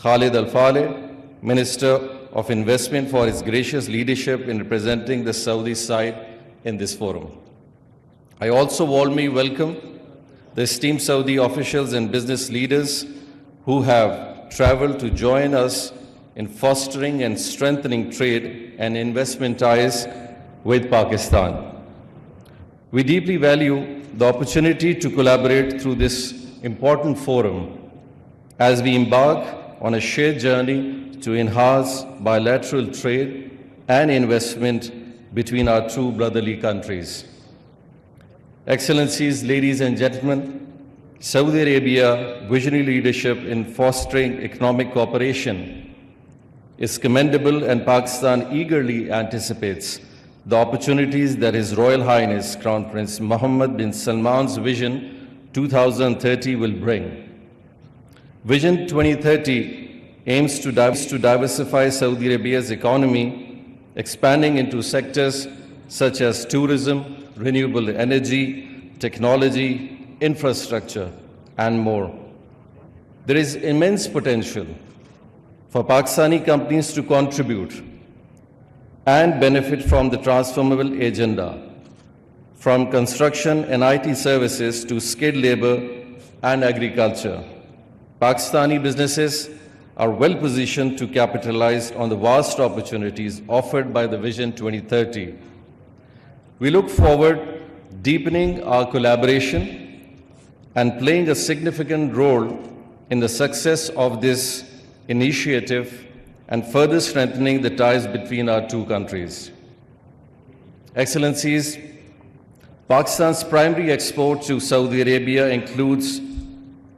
Khalid Al-Faleh, Minister of Investment, for his gracious leadership in representing the Saudi side in this forum. I also warmly welcome the esteemed Saudi officials and business leaders who have traveled to join us in fostering and strengthening trade and investment ties with Pakistan. We deeply value the opportunity to collaborate through this important forum as we embark on a shared journey to enhance bilateral trade and investment between our two brotherly countries. Excellencies, ladies and gentlemen, Saudi Arabia's visionary leadership in fostering economic cooperation is commendable, and Pakistan eagerly anticipates the opportunities that His Royal Highness Crown Prince Mohammed bin Salman's Vision 2030 will bring. Vision 2030 aims to diversify Saudi Arabia's economy, expanding into sectors such as tourism, renewable energy, technology, infrastructure, and more. There is immense potential for Pakistani companies to contribute and benefit from the transformable agenda, from construction and IT services to skilled labor and agriculture. Pakistani businesses are well positioned to capitalize on the vast opportunities offered by the Vision 2030. We look forward deepening our collaboration and playing a significant role in the success of this initiative and further strengthening the ties between our two countries. Excellencies, Pakistan's primary export to Saudi Arabia includes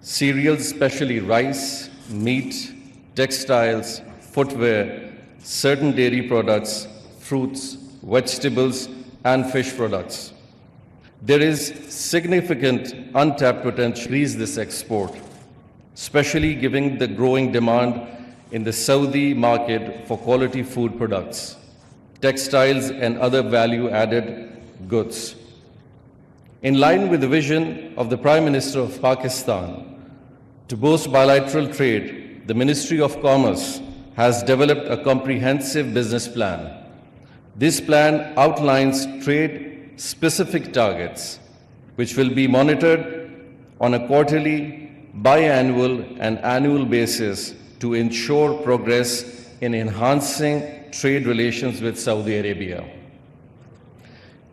cereals, especially rice, meat, textiles, footwear, certain dairy products, fruits, vegetables, and fish products. There is significant untapped potential to increase this export, especially given the growing demand in the Saudi market for quality food products, textiles, and other value-added goods. In line with the vision of the Prime Minister of Pakistan to boost bilateral trade, the Ministry of Commerce has developed a comprehensive business plan. This plan outlines trade-specific targets, which will be monitored on a quarterly, biannual, and annual basis to ensure progress in enhancing trade relations with Saudi Arabia.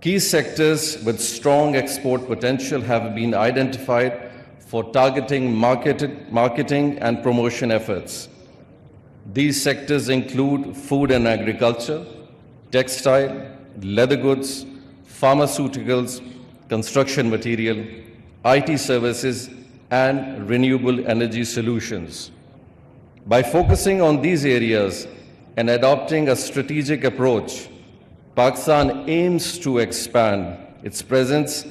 Key sectors with strong export potential have been identified for targeting marketing and promotion efforts. These sectors include food and agriculture, textile, leather goods, pharmaceuticals, construction material, IT services, and renewable energy solutions. By focusing on these areas and adopting a strategic approach, Pakistan aims to expand its presence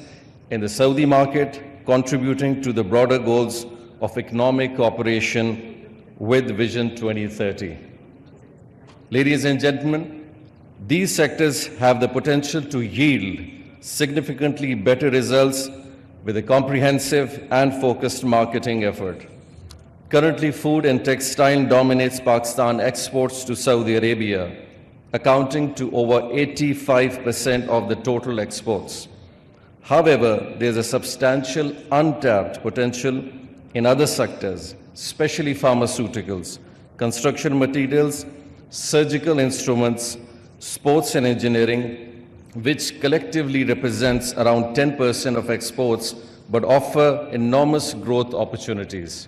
in the Saudi market, contributing to the broader goals of economic cooperation with Vision 2030. Ladies and gentlemen, these sectors have the potential to yield significantly better results with a comprehensive and focused marketing effort. Currently, food and textile dominates Pakistan exports to Saudi Arabia, accounting to over 85% of the total exports. However, there is a substantial untapped potential in other sectors, especially pharmaceuticals, construction materials, surgical instruments, sports and engineering, which collectively represents around 10% of exports but offer enormous growth opportunities.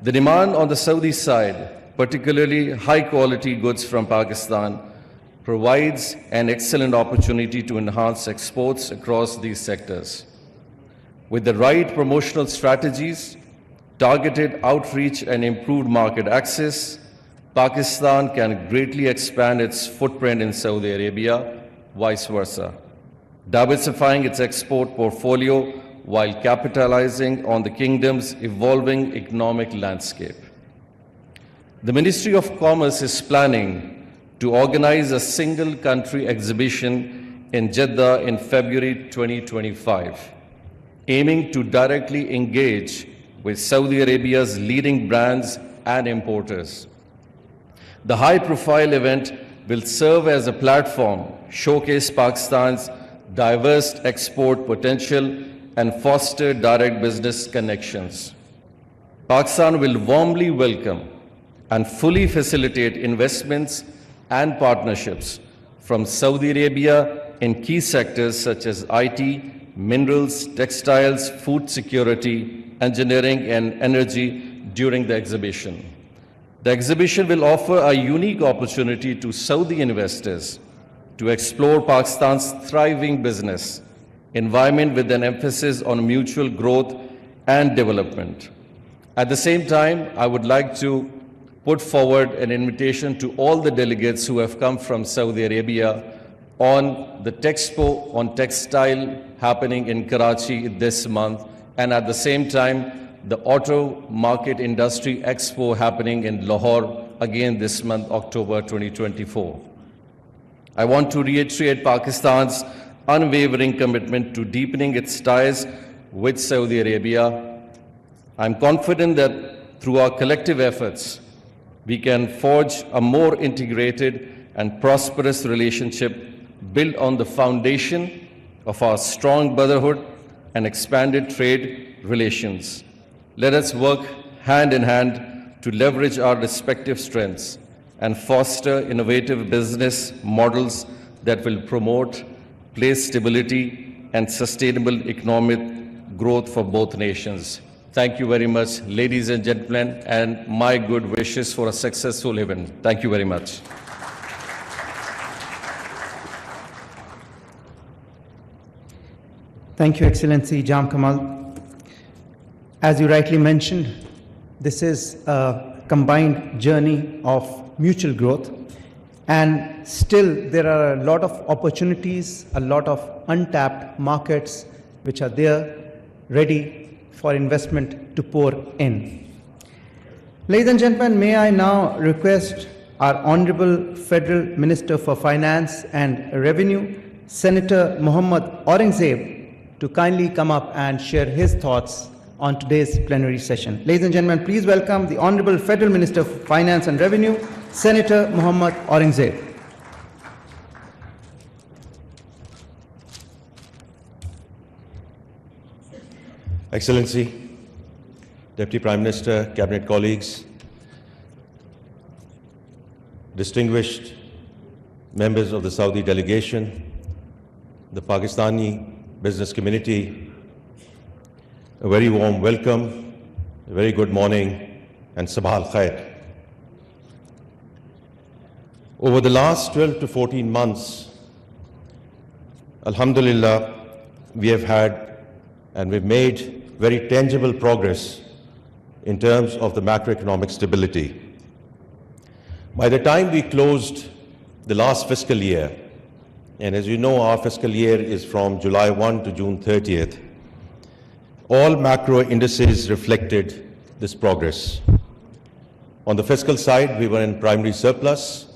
The demand on the Saudi side, particularly high-quality goods from Pakistan, provides an excellent opportunity to enhance exports across these sectors. With the right promotional strategies, targeted outreach, and improved market access, Pakistan can greatly expand its footprint in Saudi Arabia, vice versa, diversifying its export portfolio while capitalizing on the kingdom's evolving economic landscape. The Ministry of Commerce is planning to organize a single-country exhibition in Jeddah in February 2025, aiming to directly engage with Saudi Arabia's leading brands and importers. The high-profile event will serve as a platform, showcase Pakistan's diverse export potential and foster direct business connections. Pakistan will warmly welcome and fully facilitate investments and partnerships from Saudi Arabia in key sectors such as IT, minerals, textiles, food security, engineering, and energy during the exhibition. The exhibition will offer a unique opportunity to Saudi investors to explore Pakistan's thriving business environment with an emphasis on mutual growth and development. At the same time, I would like to put forward an invitation to all the delegates who have come from Saudi Arabia on the Texpo on textile happening in Karachi this month, and at the same time, the Auto Market Industry Expo happening in Lahore again this month, October 2024. I want to reiterate Pakistan's unwavering commitment to deepening its ties with Saudi Arabia. I'm confident that through our collective efforts, we can forge a more integrated and prosperous relationship built on the foundation of our strong brotherhood and expanded trade relations. Let us work hand in hand to leverage our respective strengths and foster innovative business models that will promote place stability and sustainable economic growth for both nations. Thank you very much, ladies and gentlemen, and my good wishes for a successful event. Thank you very much. Thank you, Excellency Jam Kamal. As you rightly mentioned, this is a combined journey of mutual growth, and still there are a lot of opportunities, a lot of untapped markets which are there ready for investment to pour in. Ladies and gentlemen, may I now request our Honorable Federal Minister for Finance and Revenue, Senator Mohammad Aurangzeb, to kindly come up and share his thoughts on today's plenary session. Ladies and gentlemen, please welcome the Honorable Federal Minister for Finance and Revenue, Senator Mohammad Aurangzeb. Excellency, Deputy Prime Minister, Cabinet colleagues, distinguished members of the Saudi delegation, the Pakistani business community, a very warm welcome, a very good morning, and sabah al-khair. Over the last 12 to 14 months, alhamdulillah, we have had and we've made very tangible progress in terms of the macroeconomic stability. By the time we closed the last fiscal year, and as you know, our fiscal year is from July 1 to June 30th, all macro indices reflected this progress. On the fiscal side, we were in primary surplus.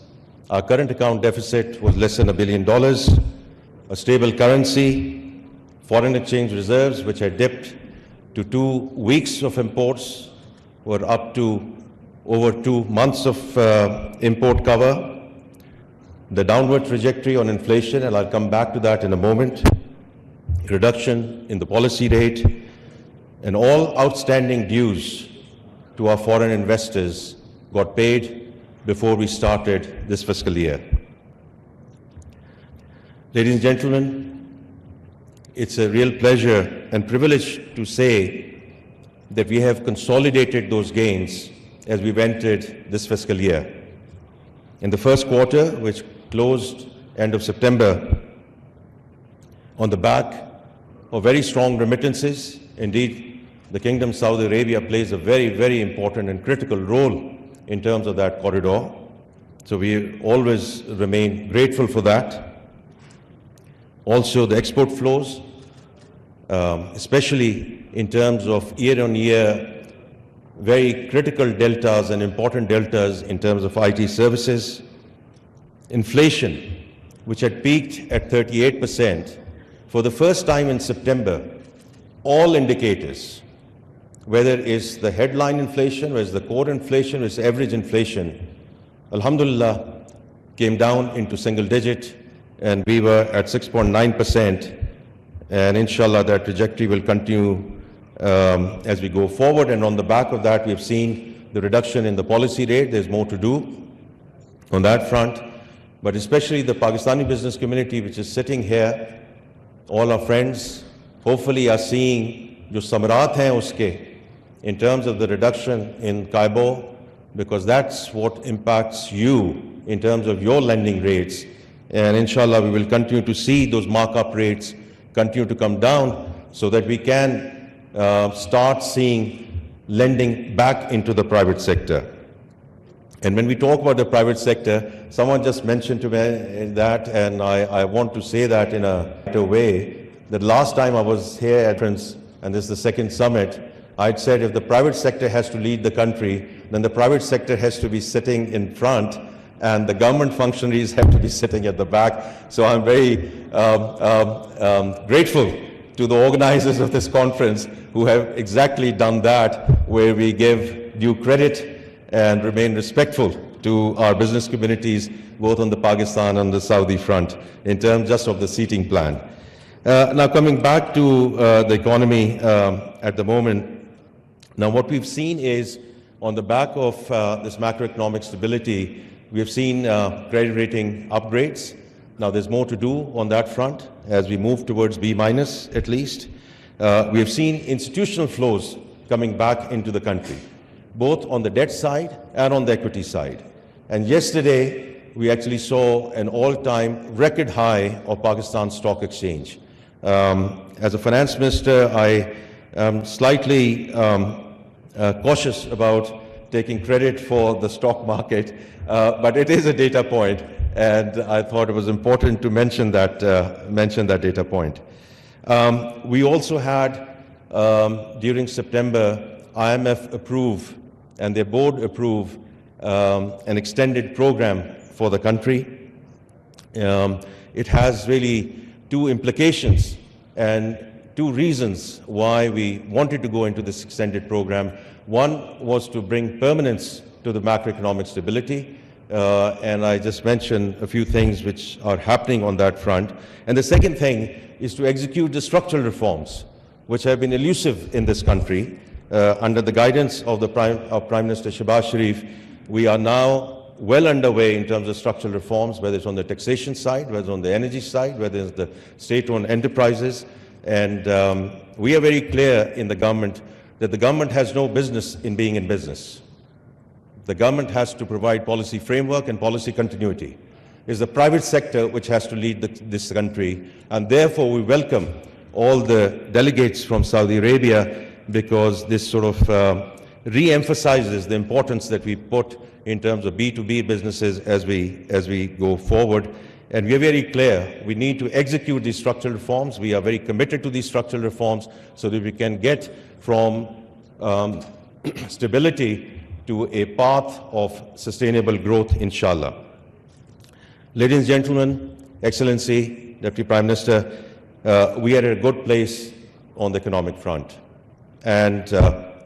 Our current account deficit was less than $1 billion, a stable currency, foreign exchange reserves, which had dipped to 2 weeks of imports, were up to over 2 months of import cover. The downward trajectory on inflation, and I'll come back to that in a moment, reduction in the policy rate, and all outstanding dues to our foreign investors got paid before we started this fiscal year. Ladies and gentlemen, it's a real pleasure and privilege to say that we have consolidated those gains as we've entered this fiscal year. In the first quarter, which closed end of September, on the back of very strong remittances, indeed, the Kingdom of Saudi Arabia plays a very, very important and critical role in terms of that corridor. So we always remain grateful for that. Also, the export flows, especially in terms of year-on-year, very critical deltas and important deltas in terms of IT services. Inflation, which had peaked at 38%, for the first time in September, all indicators whether it's the headline inflation, whether it's the core inflation, whether it's average inflation, alhamdulillah, came down into single digit, and we were at 6.9%, and inshallah that trajectory will continue as we go forward. And on the back of that, we've seen the reduction in the policy rate. There's more to do on that front, but especially the Pakistani business community, which is sitting here, all our friends, hopefully are seeing jo samarat hain uske in terms of the reduction in Kaibo, because that's what impacts you in terms of your lending rates. And inshallah, we will continue to see those markup rates continue to come down so that we can start seeing lending back into the private sector. And when we talk about the private sector, someone just mentioned to me that, and I want to say that in a way, that last time I was here at Prince, and this is the second summit, I'd said if the private sector has to lead the country, then the private sector has to be sitting in front, and the government functionaries have to be sitting at the back. So I'm very grateful to the organizers of this conference who have exactly done that, where we give due credit and remain respectful to our business communities, both on the Pakistan and the Saudi front, in terms just of the seating plan. Now coming back to the economy at the moment, now what we've seen is on the back of this macroeconomic stability, we have seen credit rating upgrades. Now there's more to do on that front as we move towards B- at least. We have seen institutional flows coming back into the country, both on the debt side and on the equity side. And yesterday, we actually saw an all-time record high of Pakistan Stock Exchange. As a finance minister, I am slightly cautious about taking credit for the stock market, but it is a data point, and I thought it was important to mention that data point. We also had, during September, IMF approve and their board approve an extended program for the country. It has really two implications and two reasons why we wanted to go into this extended program. One was to bring permanence to the macroeconomic stability, and I just mentioned a few things which are happening on that front. And the second thing is to execute the structural reforms which have been elusive in this country. Under the guidance of Prime Minister Shehbaz Sharif, we are now well underway in terms of structural reforms, whether it's on the taxation side, whether it's on the energy side, whether it's the state-owned enterprises. And we are very clear in the government that the government has no business in being in business. The government has to provide policy framework and policy continuity. It's the private sector which has to lead this country, and therefore we welcome all the delegates from Saudi Arabia, because this sort of re-emphasizes the importance that we put in terms of B2B businesses as we go forward. And we are very clear, we need to execute these structural reforms. We are very committed to these structural reforms so that we can get from stability to a path of sustainable growth, inshallah. Ladies and gentlemen, Excellency, Deputy Prime Minister, we are at a good place on the economic front, and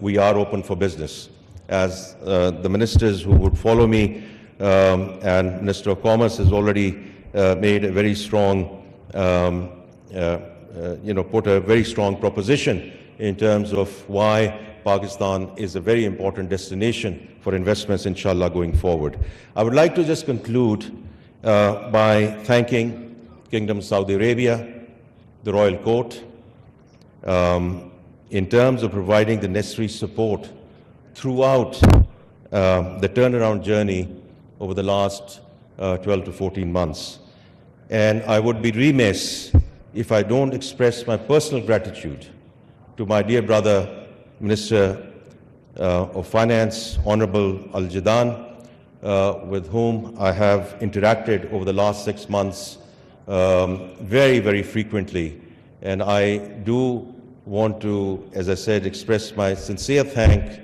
we are open for business. As the ministers who would follow me and Minister of Commerce has already made a very strong, put a very strong proposition in terms of why Pakistan is a very important destination for investments, inshallah, going forward. I would like to just conclude by thanking Kingdom of Saudi Arabia, the Royal Court, in terms of providing the necessary support throughout the turnaround journey over the last 12 to 14 months. And I would be remiss if I don't express my personal gratitude to my dear brother, Minister of Finance, Honorable Al-Jadaan, with whom I have interacted over the last 6 months very, very frequently. And I do want to, as I said, express my sincere thanks,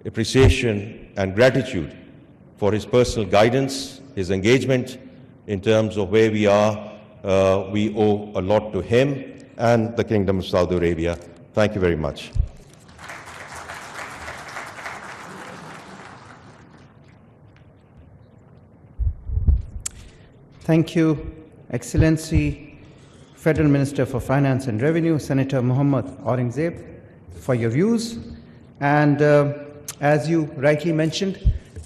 appreciation and gratitude for his personal guidance, his engagement in terms of where we are. We owe a lot to him and the Kingdom of Saudi Arabia. Thank you very much. Thank you, Excellency, Federal Minister for Finance and Revenue, Senator Muhammad Aurangzeb, for your views. And as you rightly mentioned,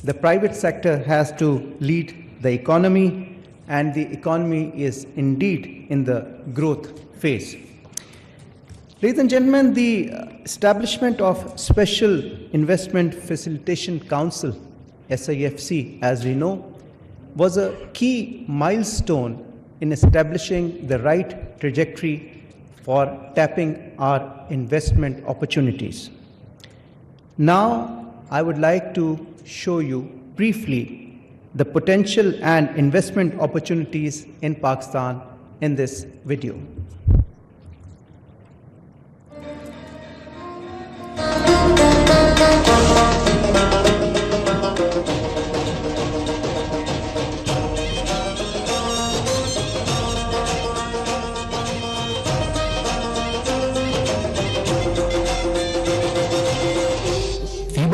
the private sector has to lead the economy, and the economy is indeed in the growth phase. Ladies and gentlemen, the establishment of Special Investment Facilitation Council, SIFC, as we know, was a key milestone in establishing the right trajectory for tapping our investment opportunities. Now, I would like to show you briefly the potential and investment opportunities in Pakistan in this video.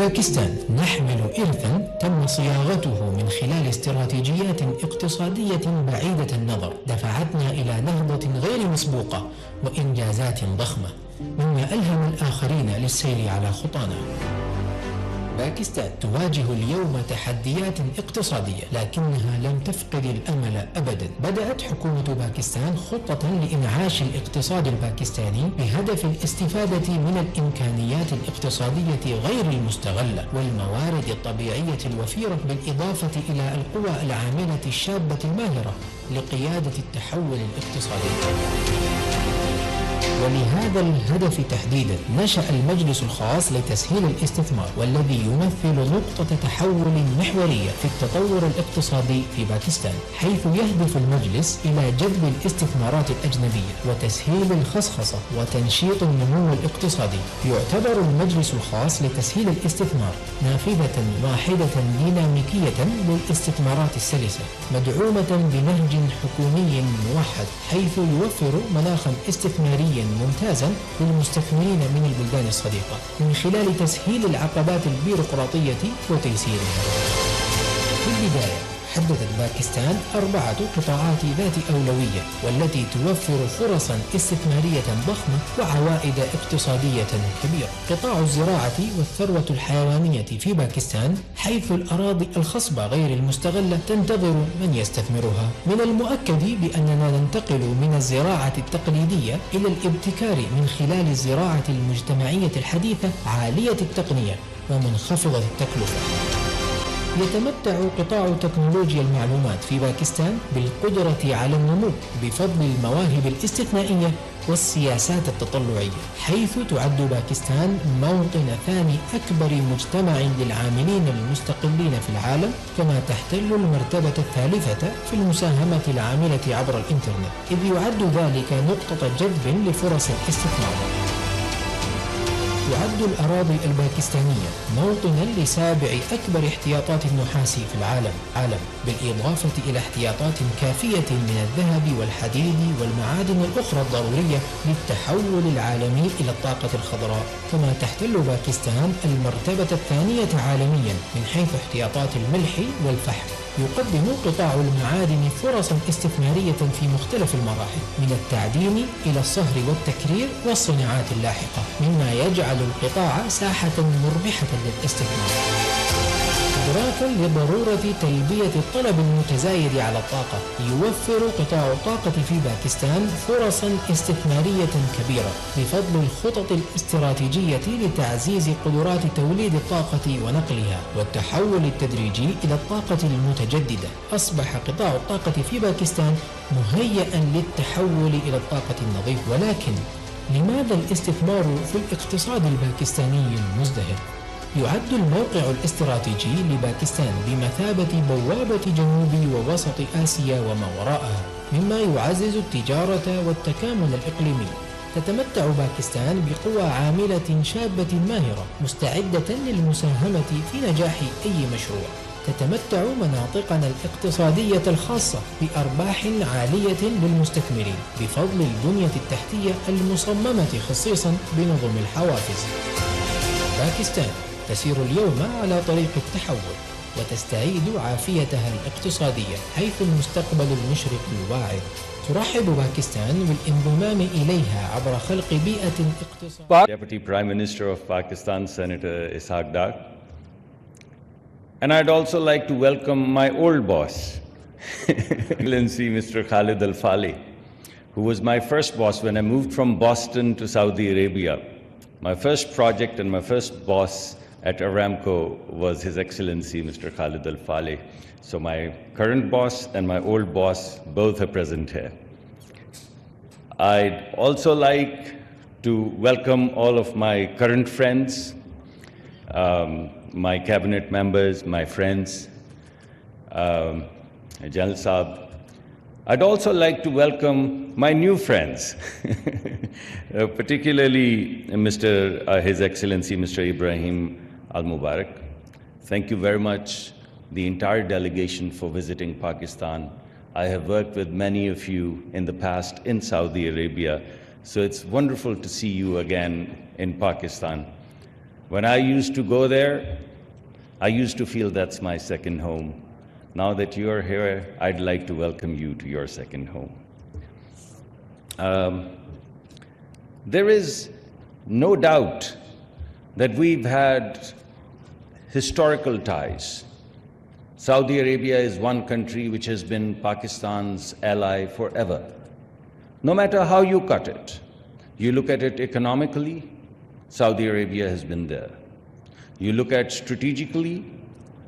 باكستان نحمل إرثاً تم صياغته من خلال استراتيجيات اقتصادية بعيدة النظر دفعتنا إلى نهضة غير مسبوقة وإنجازات ضخمة مما ألهم الآخرين للسير على خطانا. باكستان تواجه اليوم تحديات اقتصادية لكنها لم تفقد الأمل أبدا. بدأت حكومة باكستان خطة لإنعاش الاقتصاد الباكستاني بهدف الاستفادة من الإمكانيات الاقتصادية غير المستغلة والموارد الطبيعية الوفيرة بالإضافة إلى القوى العاملة الشابة الماهرة لقيادة التحول الاقتصادي. ولهذا الهدف تحديدا نشأ المجلس الخاص لتسهيل الاستثمار والذي يمثل نقطة تحول محورية في التطور الاقتصادي في باكستان، حيث يهدف المجلس إلى جذب الاستثمارات الأجنبية وتسهيل الخصخصة وتنشيط النمو الاقتصادي. يعتبر المجلس الخاص لتسهيل الاستثمار نافذة واحدة ديناميكية للاستثمارات السلسة مدعومة بنهج حكومي موحد، حيث يوفر مناخا استثماريا ممتازا للمستثمرين من البلدان الصديقة من خلال تسهيل العقبات البيروقراطية وتيسيرها. في البداية حددت باكستان 4 قطاعات ذات أولوية والتي توفر فرصا استثمارية ضخمة وعوائد اقتصادية كبيرة. قطاع الزراعة والثروة الحيوانية في باكستان، حيث الأراضي الخصبة غير المستغلة تنتظر من يستثمرها. من المؤكد بأننا ننتقل من الزراعة التقليدية إلى الابتكار من خلال الزراعة المجتمعية الحديثة عالية التقنية ومنخفضة التكلفة. يتمتع قطاع تكنولوجيا المعلومات في باكستان بالقدرة على النمو بفضل المواهب الاستثنائية والسياسات التطلعية، حيث تعد باكستان موطن ثاني أكبر مجتمع للعاملين المستقلين في العالم، كما تحتل المرتبة الثالثة في المساهمة العاملة عبر الإنترنت، إذ يعد ذلك نقطة جذب لفرص الاستثمار. تعد الأراضي الباكستانية موطنا لسابع أكبر احتياطات النحاس في العالم، بالإضافة إلى احتياطات كافية من الذهب والحديد والمعادن الأخرى الضرورية للتحول العالمي إلى الطاقة الخضراء. كما تحتل باكستان المرتبة الثانية عالميا من حيث احتياطات الملح والفحم. يقدم قطاع المعادن فرصا استثمارية في مختلف المراحل من التعدين إلى الصهر والتكرير والصناعات اللاحقة، مما يجعل القطاع ساحة مربحة للاستثمار. إدراكا لضرورة تلبية الطلب المتزايد على الطاقة، يوفر قطاع الطاقة في باكستان فرصا استثمارية كبيرة بفضل الخطط الاستراتيجية لتعزيز قدرات توليد الطاقة ونقلها والتحول التدريجي إلى الطاقة المتجددة. أصبح قطاع الطاقة في باكستان مهيئا للتحول إلى الطاقة النظيفة. ولكن لماذا الاستثمار في الاقتصاد الباكستاني المزدهر؟ يعد الموقع الاستراتيجي لباكستان بمثابة بوابة جنوب ووسط آسيا وما وراءها، مما يعزز التجارة والتكامل الإقليمي. تتمتع باكستان بقوى عاملة شابة ماهرة مستعدة للمساهمة في نجاح أي مشروع. تتمتع مناطقنا الاقتصادية الخاصة بأرباح عالية للمستثمرين بفضل البنية التحتية المصممة خصيصا بنظم الحوافز. باكستان تسير اليوم على طريق التحول، وتستعيد عافيتها الاقتصادية، حيث المستقبل المشرق الواعد. ترحب باكستان بالانضمام إليها عبر خلق بيئة اقتصادية. Deputy Prime Minister of Pakistan, Senator Ishaq Dar. And I'd also like to welcome my old boss, Excellency Mr. Khalid Al-Faleh, who was my first boss when I moved from Boston to Saudi Arabia. My first project and my first boss at Aramco was His Excellency Mr. Khalid Al-Faleh. So my current boss and my old boss both are present here. I'd also like to welcome all of my current friends, my cabinet members, my friends, General Saab. I'd also like to welcome my new friends, particularly His Excellency Mr. Ibrahim Al-Mubarak. Thank you very much, the entire delegation, for visiting Pakistan. I have worked with many of you in the past in Saudi Arabia, so it's wonderful to see you again in Pakistan. When I used to go there, I used to feel that's my second home. Now that you are here, I'd like to welcome you to your second home. There is no doubt that we've had historical ties. Saudi Arabia is one country which has been Pakistan's ally forever. No matter how you cut it, you look at it economically, Saudi Arabia has been there. You look at strategically,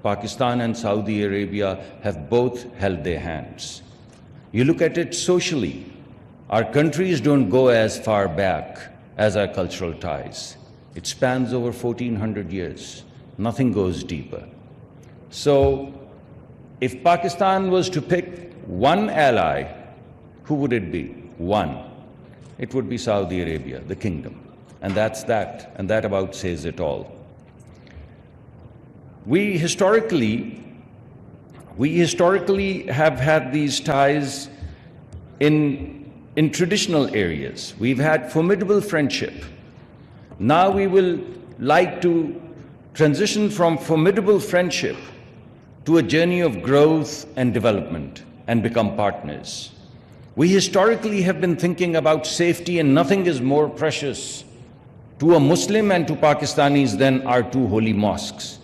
Pakistan and Saudi Arabia have both held their hands. You look at it socially, our countries don't go as far back as our cultural ties. It spans over 1400 years. Nothing goes deeper. So, if Pakistan was to pick one ally, who would it be? One. It would be Saudi Arabia, the kingdom. And that's that. And that about says it all. We historically have had these ties in traditional areas. We've had formidable friendship. Now we will like to transition from formidable friendship to a journey of growth and development and become partners. We historically have been thinking about safety, and nothing is more precious to a Muslim and to Pakistanis than our two holy mosques.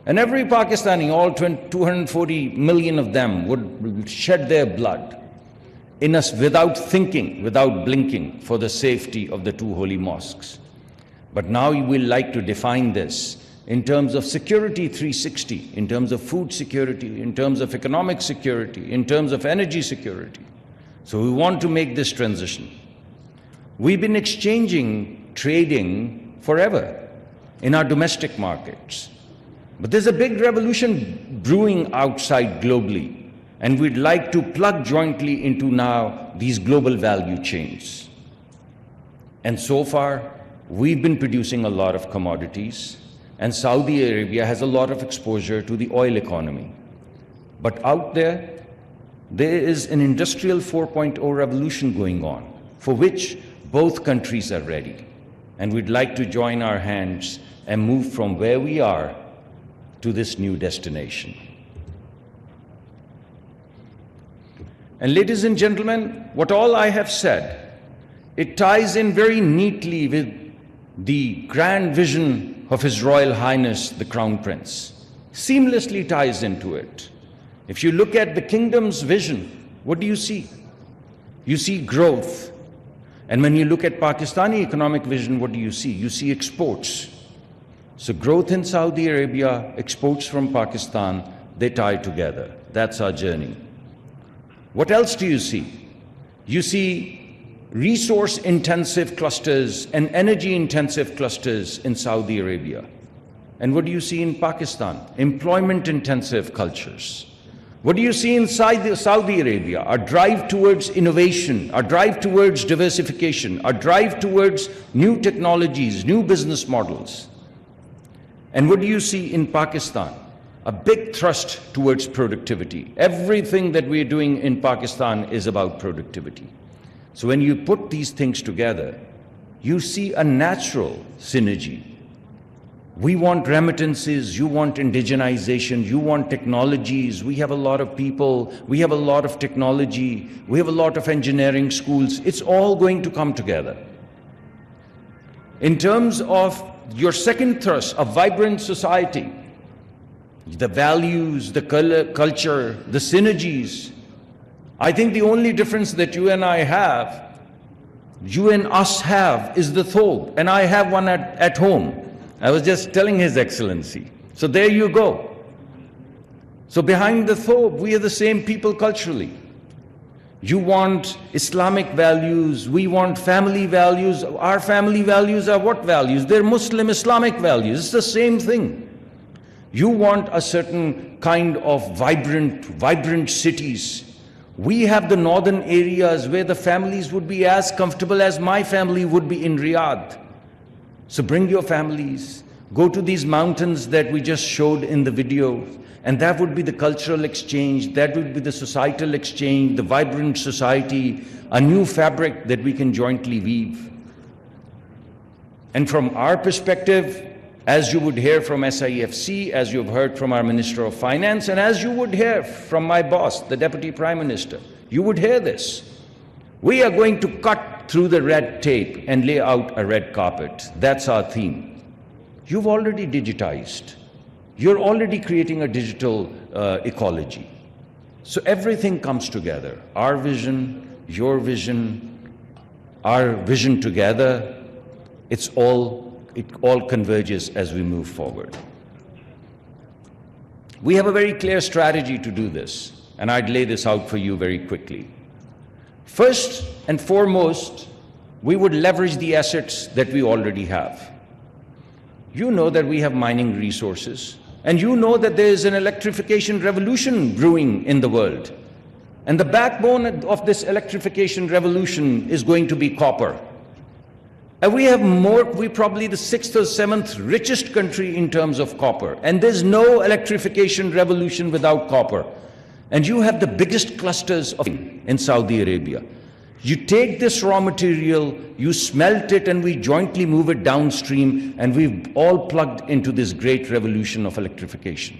And every Pakistani, all 240 million of them, would shed their blood in us without thinking, without blinking, for the safety of the two holy mosques. But now we will like to define this in terms of security 360, in terms of food security, in terms of economic security, in terms of energy security. So we want to make this transition. We've been exchanging, trading forever in our domestic markets. But there's a big revolution brewing outside globally, and we'd like to plug jointly into now these global value chains. And so far, we've been producing a lot of commodities, and Saudi Arabia has a lot of exposure to the oil economy. But out there is an industrial 4.0 revolution going on, for which both countries are ready. And we'd like to join our hands and move from where we are to this new destination. And ladies and gentlemen, what all I have said, it ties in very neatly with the grand vision of His Royal Highness, the Crown Prince. Seamlessly ties into it. If you look at the kingdom's vision, what do you see? You see growth. And when you look at Pakistani economic vision, what do you see? You see exports. So growth in Saudi Arabia, exports from Pakistan, they tie together. That's our journey. What else do you see? You see resource-intensive clusters and energy-intensive clusters in Saudi Arabia. And what do you see in Pakistan? Employment-intensive cultures. What do you see inside Saudi Arabia? A drive towards innovation, a drive towards diversification, a drive towards new technologies, new business models. And what do you see in Pakistan? A big thrust towards productivity. Everything that we're doing in Pakistan is about productivity. So when you put these things together, you see a natural synergy. We want remittances, you want indigenization, you want technologies. We have a lot of people, we have a lot of technology, we have a lot of engineering schools. It's all going to come together. In terms of your second thrust, a vibrant society, the values, the culture, the synergies, I think the only difference that you and I have, you and us have, is the thobe, and I have one at home. I was just telling His Excellency. So there you go. So behind the thobe, we are the same people culturally. You want Islamic values, we want family values. Our family values are what values? They're Muslim Islamic values. It's the same thing. You want a certain kind of vibrant cities. We have the northern areas where the families would be as comfortable as my family would be in Riyadh. So bring your families, go to these mountains that we just showed in the video, and that would be the cultural exchange, that would be the societal exchange, the vibrant society, a new fabric that we can jointly weave. And from our perspective, as you would hear from SIFC, as you've heard from our Minister of Finance, and as you would hear from my boss, the Deputy Prime Minister, you would hear this. We are going to cut through the red tape and lay out a red carpet. That's our theme. You've already digitized. You're already creating a digital ecology. So everything comes together. Our vision, your vision, our vision together, it all converges as we move forward. We have a very clear strategy to do this, and I'd lay this out for you very quickly. First and foremost, we would leverage the assets that we already have. You know that we have mining resources, and you know that there is an electrification revolution brewing in the world. And the backbone of this electrification revolution is going to be copper. And we're probably the 6th or 7th richest country in terms of copper. And there's no electrification revolution without copper. And you have the biggest clusters in Saudi Arabia. You take this raw material, you smelt it, and we jointly move it downstream, and we've all plugged into this great revolution of electrification.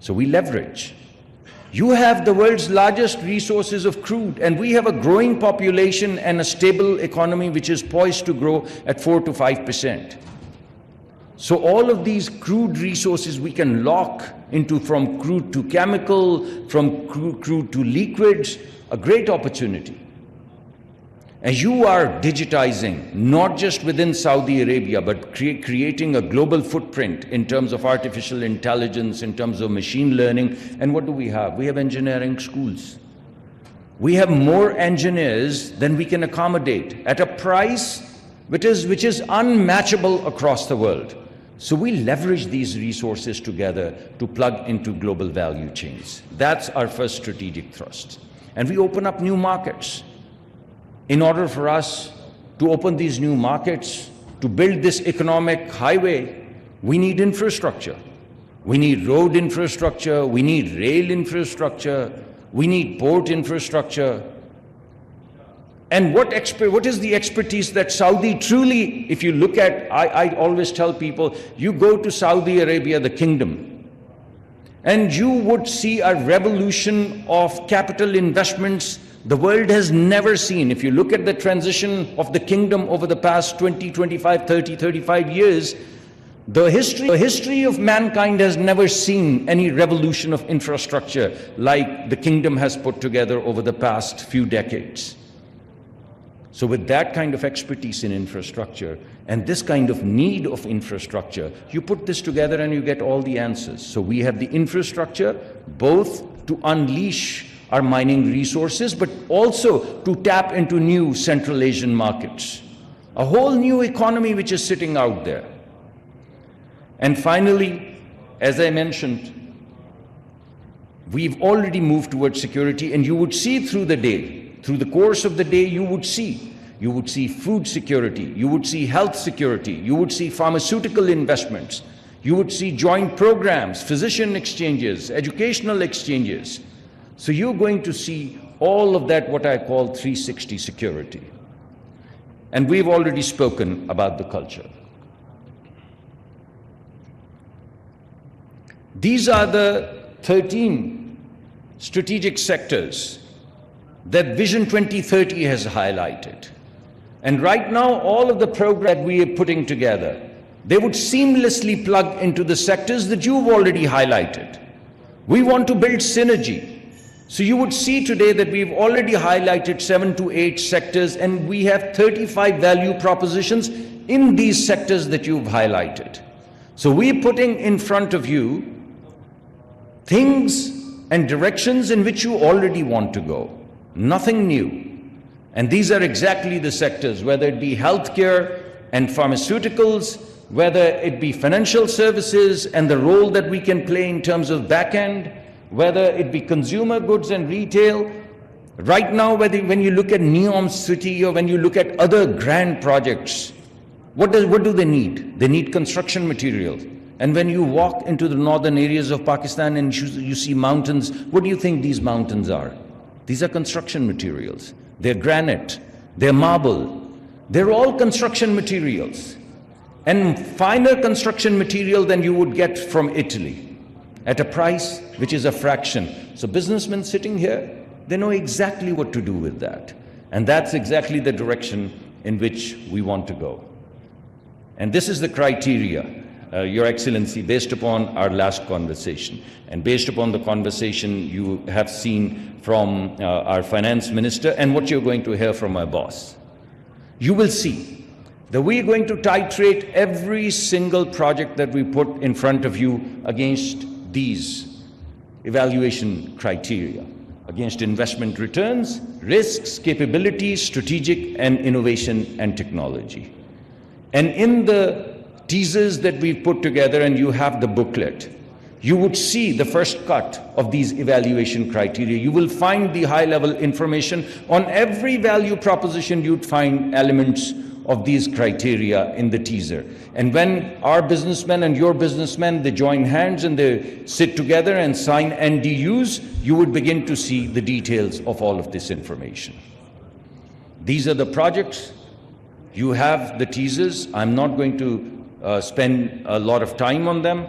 So we leverage. You have the world's largest resources of crude, and we have a growing population and a stable economy which is poised to grow at 4 to 5%. So all of these crude resources we can lock into, from crude to chemical, from crude to liquids, a great opportunity. And you are digitizing, not just within Saudi Arabia, but creating a global footprint in terms of artificial intelligence, in terms of machine learning. And what do we have? We have engineering schools. We have more engineers than we can accommodate at a price which is unmatchable across the world. So we leverage these resources together to plug into global value chains. That's our first strategic thrust. And we open up new markets. In order for us to open these new markets, to build this economic highway, we need infrastructure. We need road infrastructure, we need rail infrastructure, we need port infrastructure. And what is the expertise that Saudi truly, if you look at, I always tell people, you go to Saudi Arabia, the kingdom, and you would see a revolution of capital investments the world has never seen. If you look at the transition of the kingdom over the past 20, 25, 30, 35 years, the history of mankind has never seen any revolution of infrastructure like the kingdom has put together over the past few decades. So with that kind of expertise in infrastructure and this kind of need of infrastructure, you put this together and you get all the answers. So we have the infrastructure both to unleash our mining resources, but also to tap into new Central Asian markets. A whole new economy which is sitting out there. And finally, as I mentioned, we've already moved towards security, and you would see through the day, through the course of the day, you would see food security, you would see health security, you would see pharmaceutical investments, you would see joint programs, physician exchanges, educational exchanges. So you're going to see all of that, what I call 360 security. And we've already spoken about the culture. These are the 13 strategic sectors that Vision 2030 has highlighted. And right now, all of the programs that we are putting together, they would seamlessly plug into the sectors that you've already highlighted. We want to build synergy. So you would see today that we've already highlighted 7 to 8 sectors, and we have 35 value propositions in these sectors that you've highlighted. So we're putting in front of you things and directions in which you already want to go. Nothing new. And these are exactly the sectors, whether it be healthcare and pharmaceuticals, whether it be financial services and the role that we can play in terms of back end, whether it be consumer goods and retail. Right now, when you look at Neom City or when you look at other grand projects, what do they need? They need construction materials. And when you walk into the northern areas of Pakistan and you see mountains, what do you think these mountains are? These are construction materials. They're granite, they're marble, they're all construction materials. And finer construction material than you would get from Italy at a price which is a fraction. So businessmen sitting here, they know exactly what to do with that. And that's exactly the direction in which we want to go. And this is the criteria, Your Excellency, based upon our last conversation and based upon the conversation you have seen from our finance minister and what you're going to hear from my boss. You will see that we are going to titrate every single project that we put in front of you against these evaluation criteria, against investment returns, risks, capabilities, strategic and innovation and technology. And in the teasers that we've put together, and you have the booklet, you would see the first cut of these evaluation criteria. You will find the high-level information on every value proposition. You'd find elements of these criteria in the teaser. And when our businessmen and your businessmen, they join hands and they sit together and sign NDUs, you would begin to see the details of all of this information. These are the projects. You have the teasers. I'm not going to spend a lot of time on them,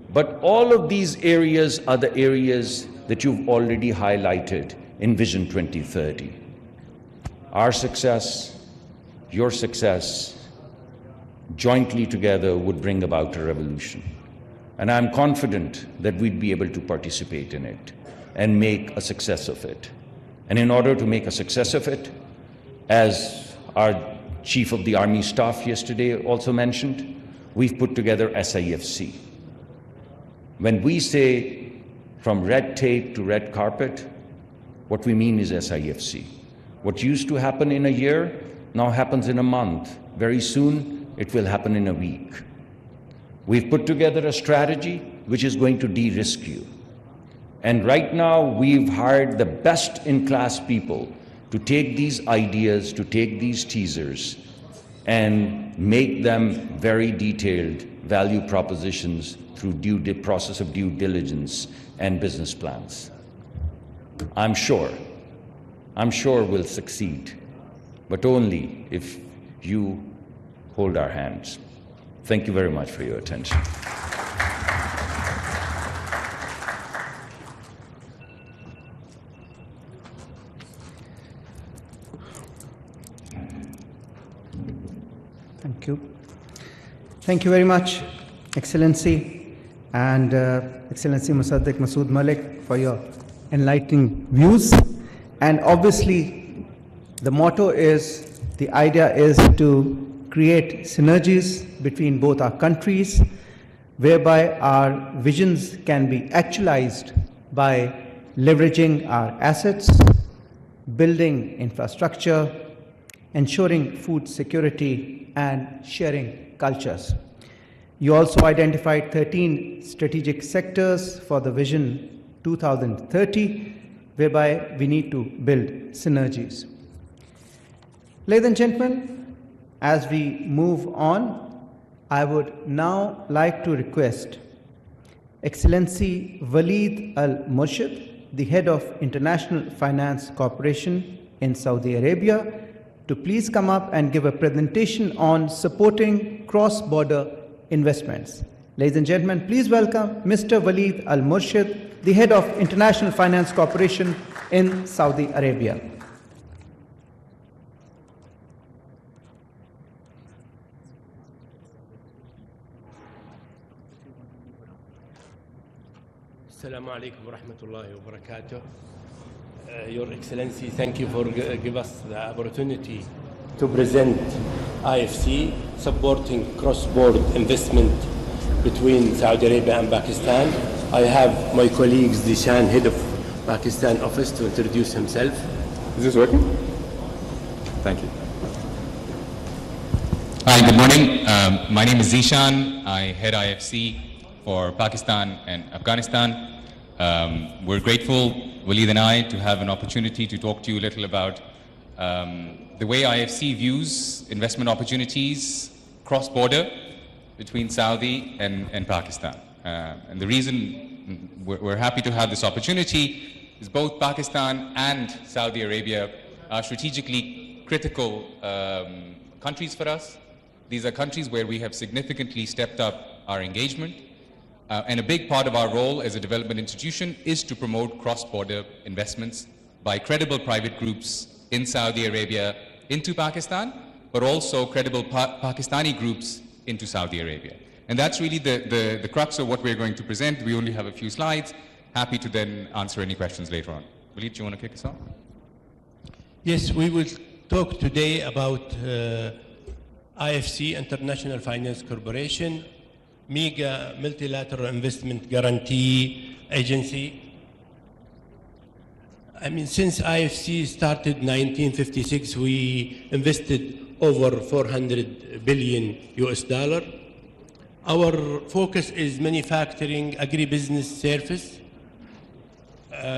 but all of these areas are the areas that you've already highlighted in Vision 2030. Our success, your success, jointly together would bring about a revolution. And I'm confident that we'd be able to participate in it and make a success of it. And in order to make a success of it, as our Chief of the Army Staff yesterday also mentioned, we've put together SIFC. When we say from red tape to red carpet, what we mean is SIFC. What used to happen in a year now happens in a month. Very soon, it will happen in a week. We've put together a strategy which is going to de-risk you. And right now, we've hired the best-in-class people to take these ideas, to take these teasers, and make them very detailed value propositions through process of due diligence and business plans. I'm sure we'll succeed, but only if you hold our hands. Thank you very much for your attention. Thank you. Thank you very much, Excellency, and Excellency Musaddiq Masood Malik, for your enlightening views. And obviously, the motto is, the idea is to create synergies between both our countries, whereby our visions can be actualized by leveraging our assets, building infrastructure, ensuring food security, and sharing cultures. You also identified 13 strategic sectors for the Vision 2030, whereby we need to build synergies. Ladies and gentlemen, as we move on, I would now like to request Excellency Waleed Al-Murshid, the Head of International Finance Corporation in Saudi Arabia, to please come up and give a presentation on supporting cross-border investments. Ladies and gentlemen, please welcome Mr. Waleed Al Murshid, the head of International Finance Corporation in Saudi Arabia. Assalamu alaikum wa rahmatullahi wa barakatuh. Your Excellency, thank you for giving us the opportunity to present IFC supporting cross-border investment between Saudi Arabia and Pakistan. I have my colleague Zishan, head of Pakistan office, to introduce himself. Is this working? Thank you. Hi, good morning. My name is Zishan. I head IFC for Pakistan and Afghanistan. We're grateful, Waleed and I, to have an opportunity to talk to you a little about the way IFC views investment opportunities cross-border between Saudi and Pakistan. And the reason we're happy to have this opportunity is both Pakistan and Saudi Arabia are strategically critical countries for us. These are countries where we have significantly stepped up our engagement. And a big part of our role as a development institution is to promote cross-border investments by credible private groups in Saudi Arabia into Pakistan, but also credible Pakistani groups into Saudi Arabia. And that's really the crux of what we're going to present. We only have a few slides. Happy to then answer any questions later on. Waleed, do you want to kick us off? Yes, we will talk today about IFC, International Finance Corporation, mega multilateral investment guarantee agency. I mean, since IFC started in 1956, we invested over 400 billion US dollar. Our focus is manufacturing, agribusiness service,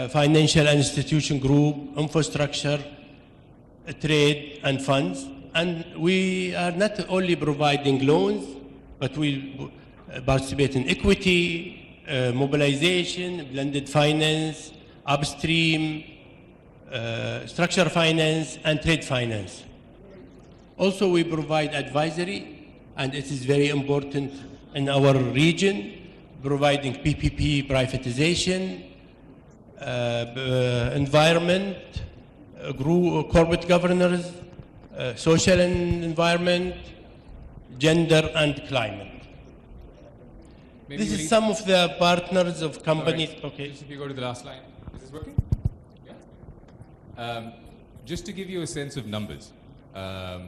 financial institution group, infrastructure, trade and funds. And we are not only providing loans, but we participate in equity, mobilization, blended finance, upstream, structure finance, and trade finance. Also, we provide advisory, and it is very important in our region, providing PPP privatization, environment, corporate governance, social and environment, gender, and climate. Maybe This is some of the partners of companies. Sorry. Okay. Just if you go to the last slide. Is this working? Yeah. Just to give you a sense of numbers.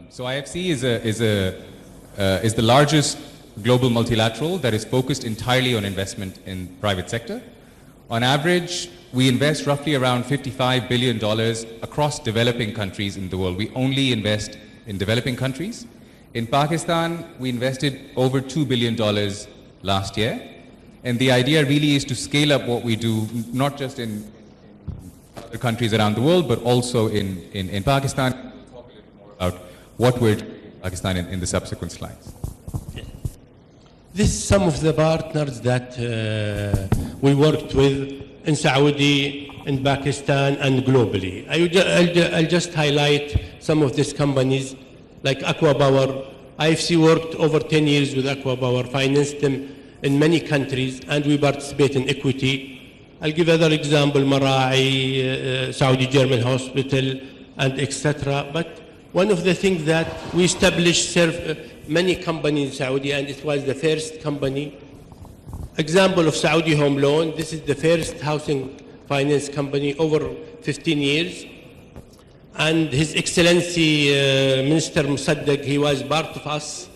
So IFC is the largest global multilateral that is focused entirely on investment in private sector. On average, we invest roughly around $55 billion across developing countries in the world. We only invest in developing countries. In Pakistan, we invested over $2 billion last year. And the idea really is to scale up what we do, not just in other countries around the world, but also in Pakistan. We'll talk a little more about what we're doing in Pakistan in the subsequent slides. This is some of the partners that we worked with in Saudi, in Pakistan, and globally. I'll just highlight some of these companies, like Aqua Power. IFC worked over 10 years with Aqua Power, financed them in many countries, and we participate in equity. I'll give other example, Marai, Saudi German Hospital, and etc. But one of the things that we established many companies in Saudi, and it was the first company. Example of Saudi Home Loan, this is the first housing finance company over 15 years. And His Excellency Minister Musaddiq, he was part of us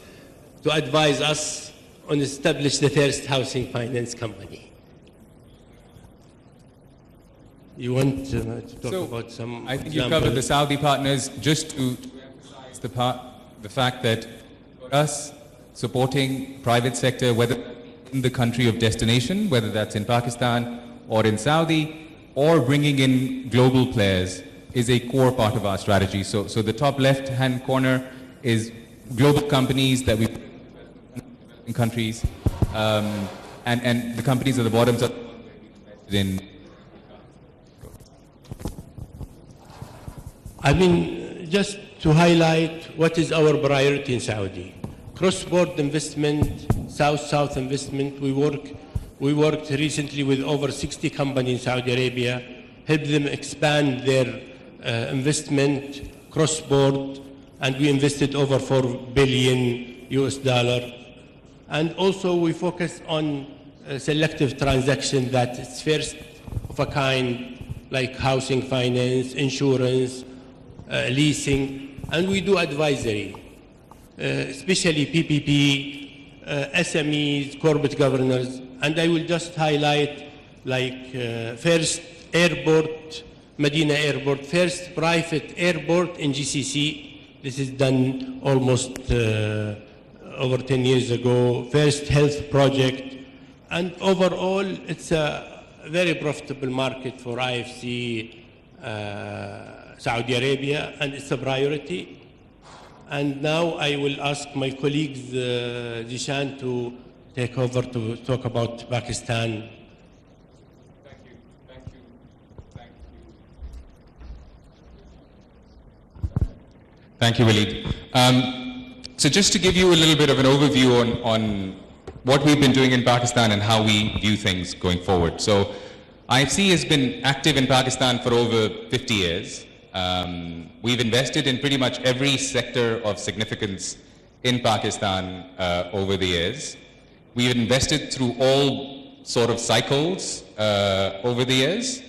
to advise us on establish the first housing finance company. You want to talk about some I think examples? you covered the Saudi partners. Just to emphasize the fact that for us, supporting private sector, whether in the country of destination, whether that's in Pakistan or in Saudi, or bringing in global players, is a core part of our strategy. So the top left-hand corner is global companies that we in countries, and the companies at the bottom are in. I mean, just to highlight what is our priority in Saudi. cross-border investment, South-South investment. We worked recently with over 60 companies in Saudi Arabia, helped them expand their investment cross-border, and we invested over $4 billion US. And also we focus on selective transactions that is first of a kind, like housing finance, insurance, leasing, and we do advisory, especially PPP, SMEs, corporate governors, and I will just highlight like first airport, Medina Airport, first private airport in GCC. This is done almost over 10 years ago, first health project, and overall it's a very profitable market for IFC Saudi Arabia, and it's a priority. And now I will ask my colleagues Zishan to take over to talk about Pakistan. Thank you, Waleed. So just to give you a little bit of an overview on what we've been doing in Pakistan and how we view things going forward. So IFC has been active in Pakistan for over 50 years. We've invested in pretty much every sector of significance in Pakistan over the years. We've invested through all sort of cycles over the years,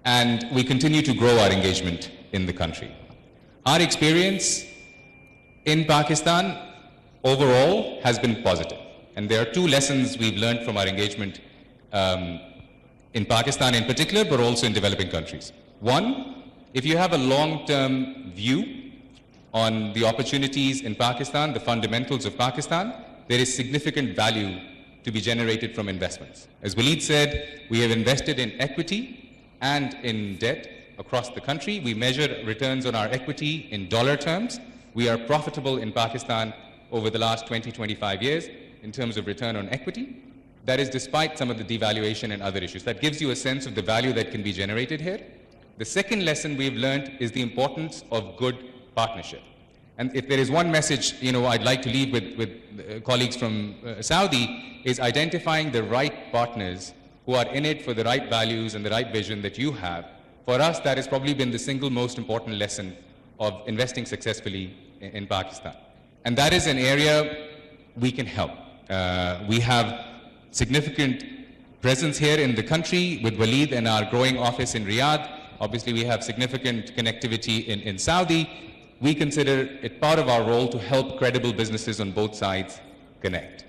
and we continue to grow our engagement in the country. Our experience in Pakistan overall has been positive, and there are two lessons we've learned from our engagement in Pakistan in particular, but also in developing countries. One, if you have a long-term view on the opportunities in Pakistan, the fundamentals of Pakistan, there is significant value to be generated from investments. As Waleed said, we have invested in equity and in debt across the country. We measure returns on our equity in dollar terms. We are profitable in Pakistan over the last 20-25 years in terms of return on equity. That is despite some of the devaluation and other issues. That gives you a sense of the value that can be generated here. The second lesson we've learned is the importance of good partnership. And if there is one message, I'd like to leave with colleagues from Saudi, is identifying the right partners who are in it for the right values and the right vision that you have. For us, that has probably been the single most important lesson of investing successfully in Pakistan. And that is an area we can help. We have significant presence here in the country with Waleed and our growing office in Riyadh. Obviously, we have significant connectivity in Saudi. We consider it part of our role to help credible businesses on both sides connect.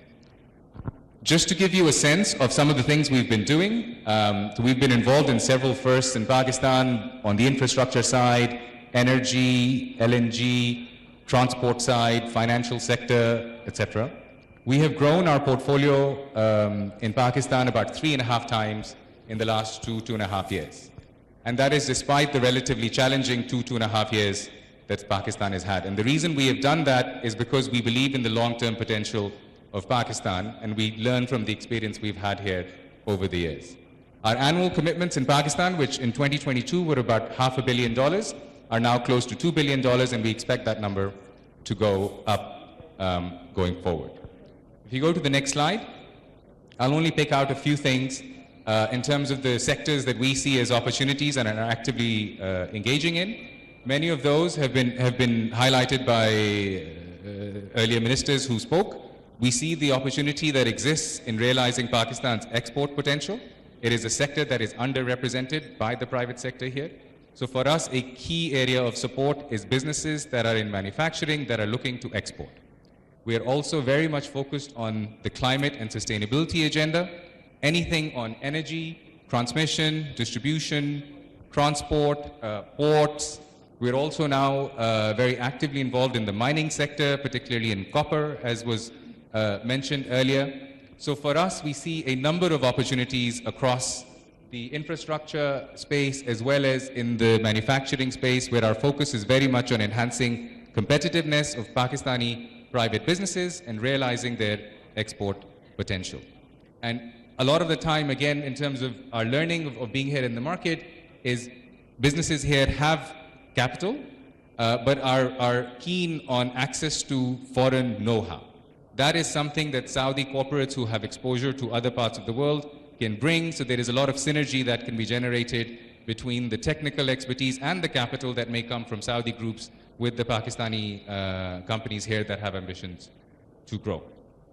Just to give you a sense of some of the things we've been doing, so we've been involved in several firsts in Pakistan on the infrastructure side, energy, LNG, transport side, financial sector, etc. We have grown our portfolio in Pakistan about 3.5 times in the last 2.5 years. And that is despite the relatively challenging 2.5 years that Pakistan has had. And the reason we have done that is because we believe in the long-term potential of Pakistan, and we learn from the experience we've had here over the years. Our annual commitments in Pakistan, which in 2022 were about $500 million, are now close to $2 billion, and we expect that number to go up going forward. If you go to the next slide, I'll only pick out a few things in terms of the sectors that we see as opportunities and are actively engaging in. Many of those have been highlighted by earlier ministers who spoke. We see the opportunity that exists in realizing Pakistan's export potential. It is a sector that is underrepresented by the private sector here. So for us, a key area of support is businesses that are in manufacturing that are looking to export. We are also very much focused on the climate and sustainability agenda. Anything on energy, transmission, distribution, transport, ports. We're also now very actively involved in the mining sector, particularly in copper, as was mentioned earlier. So for us, we see a number of opportunities across the infrastructure space as well as in the manufacturing space, where our focus is very much on enhancing competitiveness of Pakistani private businesses and realizing their export potential. And a lot of the time, again, in terms of our learning of being here in the market, is businesses here have capital, but are keen on access to foreign know-how. That is something that Saudi corporates who have exposure to other parts of the world can bring. So there is a lot of synergy that can be generated between the technical expertise and the capital that may come from Saudi groups with the Pakistani companies here that have ambitions to grow.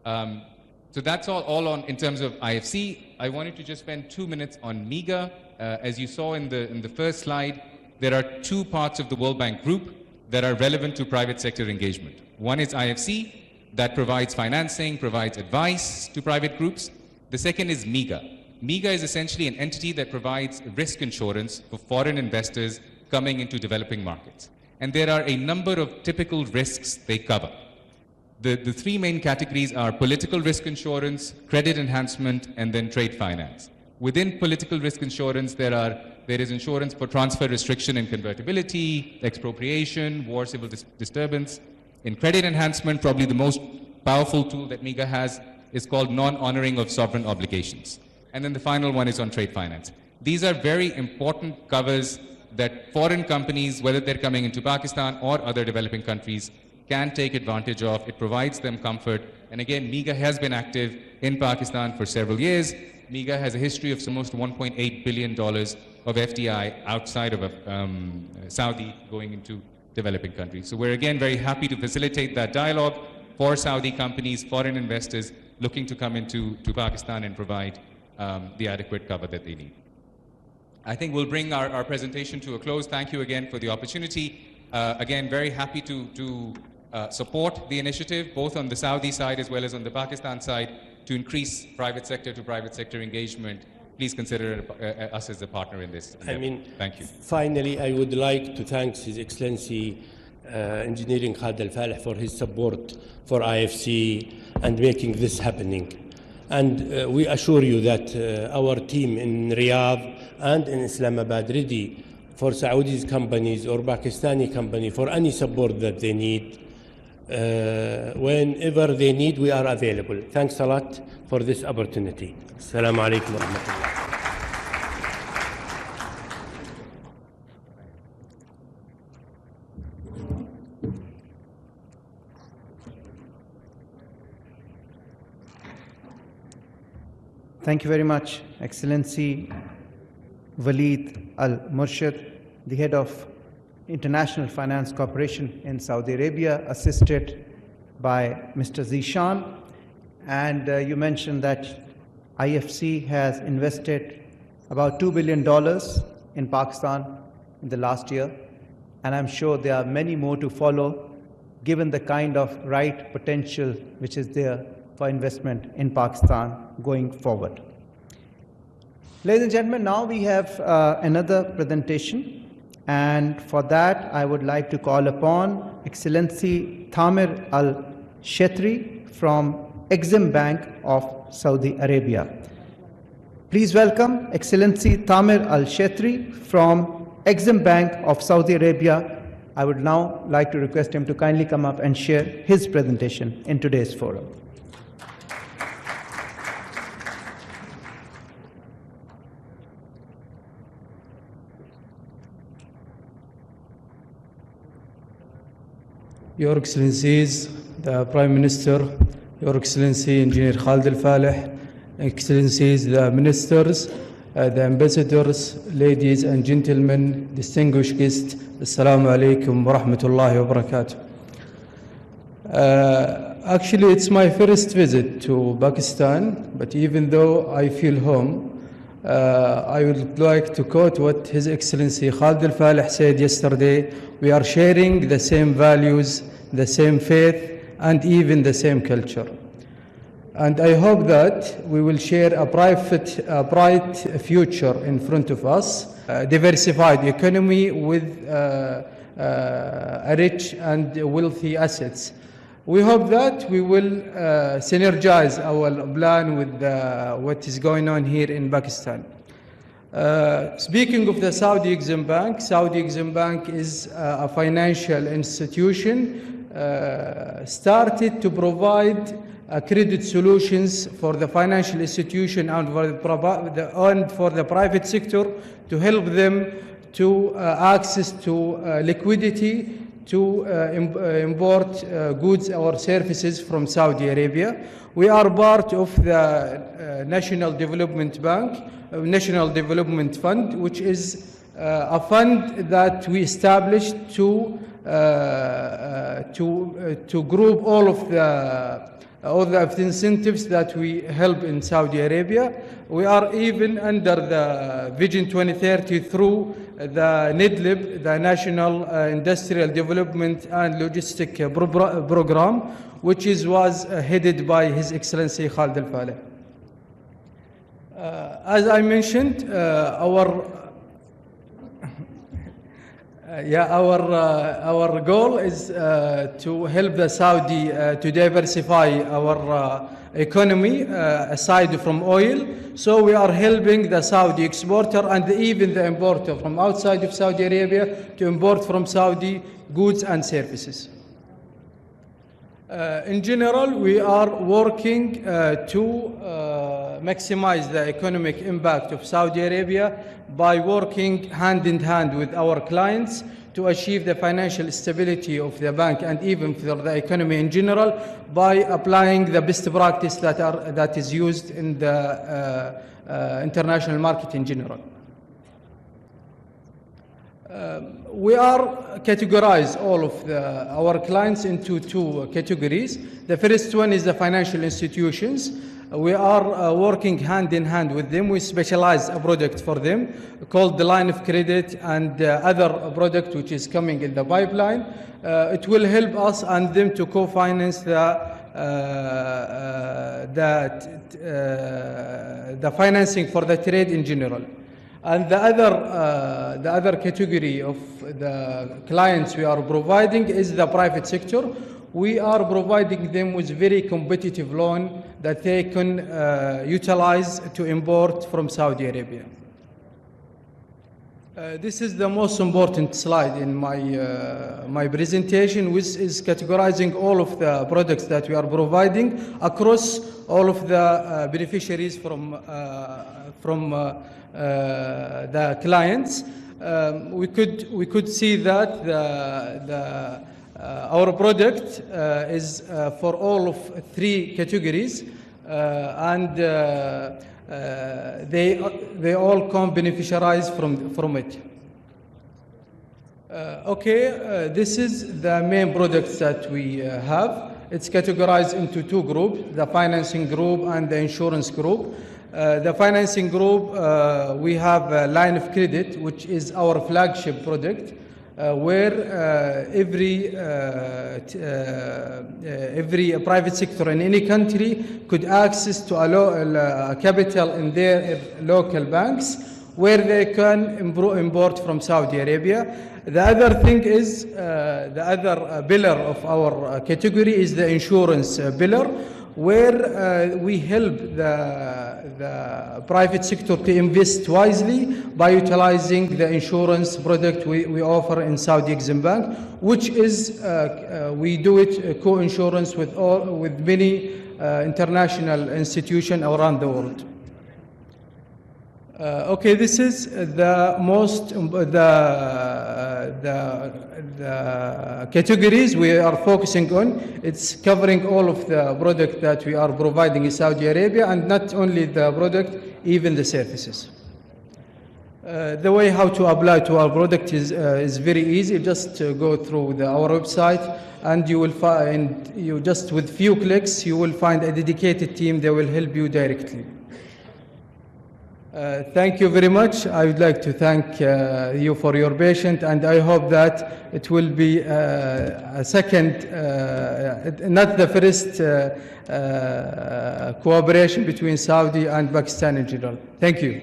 So that's all on in terms of IFC. I wanted to just spend 2 minutes on MIGA. As you saw in the first slide, there are two parts of the World Bank Group that are relevant to private sector engagement. One is IFC, that provides financing, provides advice to private groups. The second is MIGA. MIGA is essentially an entity that provides risk insurance for foreign investors coming into developing markets. And there are a number of typical risks they cover. The three main categories are political risk insurance, credit enhancement, and then trade finance. Within political risk insurance, there is insurance for transfer restriction and convertibility, expropriation, war, civil disturbance. In credit enhancement, probably the most powerful tool that MIGA has is called non-honoring of sovereign obligations. And then the final one is on trade finance. These are very important covers that foreign companies, whether they're coming into Pakistan or other developing countries, can take advantage of. It provides them comfort. And again, MIGA has been active in Pakistan for several years. MIGA has a history of almost $1.8 billion of FDI outside of Saudi going into developing countries. So we're again very happy to facilitate that dialogue for Saudi companies, foreign investors looking to come into Pakistan and provide the adequate cover that they need. I think we'll bring our presentation to a close. Thank you again for the opportunity. Again, very happy to support the initiative, both on the Saudi side as well as on the Pakistan side, to increase private sector to private sector engagement. Please consider us as a partner in this. Thank you. Finally, I would like to thank His Excellency Engineering Khalid Al-Faleh for his support for IFC and making this happening. And we assure you that our team in Riyadh and in Islamabad ready for Saudi companies or Pakistani company for any support that they need. Whenever they need, we are available. Thanks a lot for this opportunity. Assalamu alaikum wa rahmatullah. Thank you very much, Excellency Waleed Al-Murshid, the head of International Finance Corporation in Saudi Arabia, assisted by Mr. Zishan. And you mentioned that IFC has invested about $2 billion in Pakistan in the last year. And I'm sure there are many more to follow, given the kind of right potential which is there for investment in Pakistan going forward. Ladies and gentlemen, now we have another presentation, and for that I would like to call upon Excellency Thamir Al-Shetri from Exim Bank of Saudi Arabia. Please welcome Excellency Thamir Al-Shetri from Exim Bank of Saudi Arabia. I would now like to request him to kindly come up and share his presentation in today's forum. Your Excellencies, the Prime Minister, Your Excellency Engineer Khalid Al-Faleh, Excellencies, the Ministers, the Ambassadors, ladies and gentlemen, distinguished guests, Assalamu alaikum wa rahmatullahi wa barakatuh. Actually, it's my first visit to Pakistan, but even though I feel home, I would like to quote what His Excellency Khalid Al-Faleh said yesterday. We are sharing the same values, the same faith, and even the same culture. And I hope that we will share a bright future in front of us, a diversified economy with a rich and wealthy assets. We hope that we will synergize our plan with what is going on here in Pakistan. Speaking of the Saudi Exim Bank, Saudi Exim Bank is a financial institution started to provide credit solutions for the financial institution and for the private sector to help them to access to liquidity to import goods or services from Saudi Arabia. We are part of the National Development Bank, National Development Fund, which is a fund that we established to group all of the incentives that we help in Saudi Arabia. We are even under the Vision 2030 through the NIDLIB, the National Industrial Development and Logistic Program, which was headed by His Excellency Khalid Al-Faleh. As I mentioned, our goal is to help the Saudi to diversify our economy aside from oil. So we are helping the Saudi exporter and even the importer from outside of Saudi Arabia to import from Saudi goods and services. In general, we are working to maximize the economic impact of Saudi Arabia by working hand in hand with our clients to achieve the financial stability of the bank and even for the economy in general by applying the best practice that is used in the international market in general. We are categorize all of our clients into two categories. The first one is the financial institutions. We are working hand in hand with them. We specialize a product for them called the line of credit and other product which is coming in the pipeline. It will help us and them to co-finance the financing for the trade in general. And the other category of the clients we are providing is the private sector. We are providing them with very competitive loan that they can utilize to import from Saudi Arabia. This is the most important slide in my presentation, which is categorizing all of the products that we are providing across all of the beneficiaries from the clients. We could see that our product is for all of three categories, and they all come beneficiaries from it. This is the main products that we have. It's categorized into two groups, the financing group and the insurance group. The financing group, we have a line of credit, which is our flagship product, where every private sector in any country could access to a capital in their local banks, where they can import from Saudi Arabia. The other thing is, the other pillar of our category is the insurance pillar, where we help the private sector to invest wisely by utilizing the insurance product we offer in Saudi Exim Bank, which is, we do it co-insurance with many international institutions around the world. This is the categories we are focusing on. It's covering all of the product that we are providing in Saudi Arabia, and not only the product, even the services. The way how to apply to our product is very easy. Just go through our website, and you will find, just with few clicks, you will find a dedicated team that will help you directly. Thank you very much. I would like to thank you for your patience, and I hope that it will be a second, not the first cooperation between Saudi and Pakistan in general. Thank you.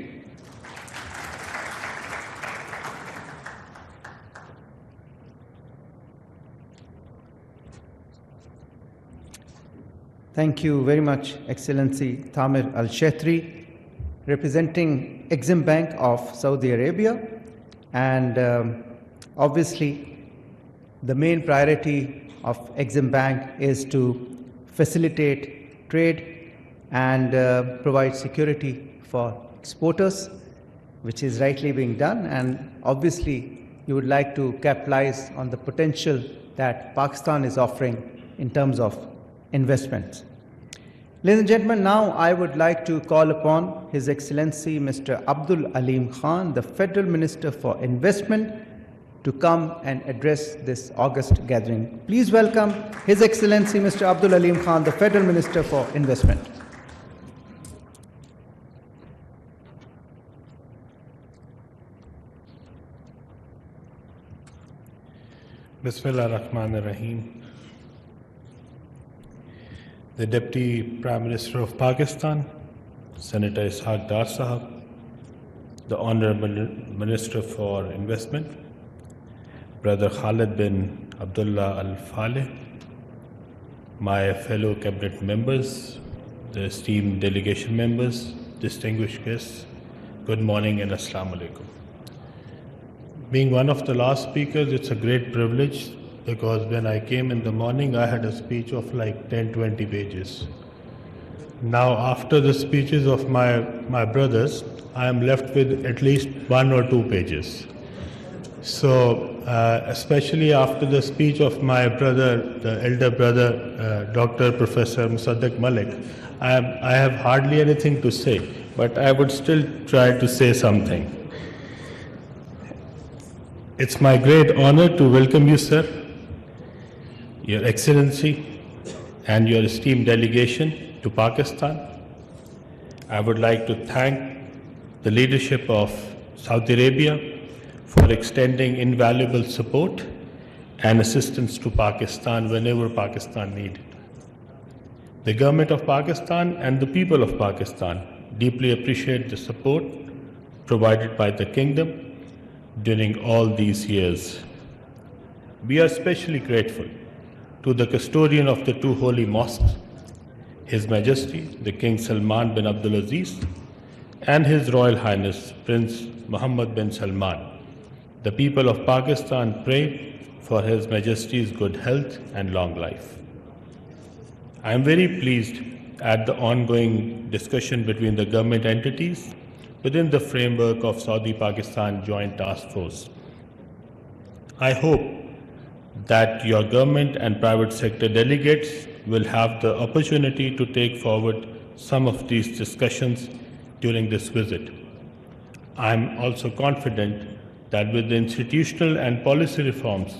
Thank you very much, Excellency Tamir Al-Shetri, representing Exim Bank of Saudi Arabia. And obviously, the main priority of Exim Bank is to facilitate trade and provide security for exporters, which is rightly being done. And obviously, you would like to capitalize on the potential that Pakistan is offering in terms of investments. Ladies and gentlemen, now I would like to call upon His Excellency Mr. Abdul Aleem Khan, the Federal Minister for Investment, to come and address this august gathering. Please welcome His Excellency Mr. Abdul Aleem Khan, the Federal Minister for Investment. Bismillah ar-Rahman ar-Rahim. The Deputy Prime Minister of Pakistan, Senator Ishaq Dar Sahab, the Honorable Minister for Investment, Brother Khalid bin Abdullah Al-Faleh, my fellow cabinet members, the esteemed delegation members, distinguished guests, good morning and Assalamu alaikum. Being one of the last speakers, it's a great privilege because when I came in the morning, I had a speech of like 10-20 pages. Now, after the speeches of my brothers, I am left with at least 1 or 2 pages. So, especially after the speech of my brother, the elder brother, Dr. Professor Musaddiq Malik, I have hardly anything to say, but I would still try to say something. It's my great honor to welcome you, sir, Your Excellency, and your esteemed delegation to Pakistan. I would like to thank the leadership of Saudi Arabia for extending invaluable support and assistance to Pakistan whenever Pakistan needed. The government of Pakistan and the people of Pakistan deeply appreciate the support provided by the kingdom during all these years. We are especially grateful to the custodian of the 2 holy mosques, His Majesty the King Salman bin Abdulaziz, and His Royal Highness Prince Mohammed bin Salman. The people of Pakistan pray for His Majesty's good health and long life. I am very pleased at the ongoing discussion between the government entities within the framework of Saudi-Pakistan Joint Task Force. I hope that your government and private sector delegates will have the opportunity to take forward some of these discussions during this visit. I am also confident that with the institutional and policy reforms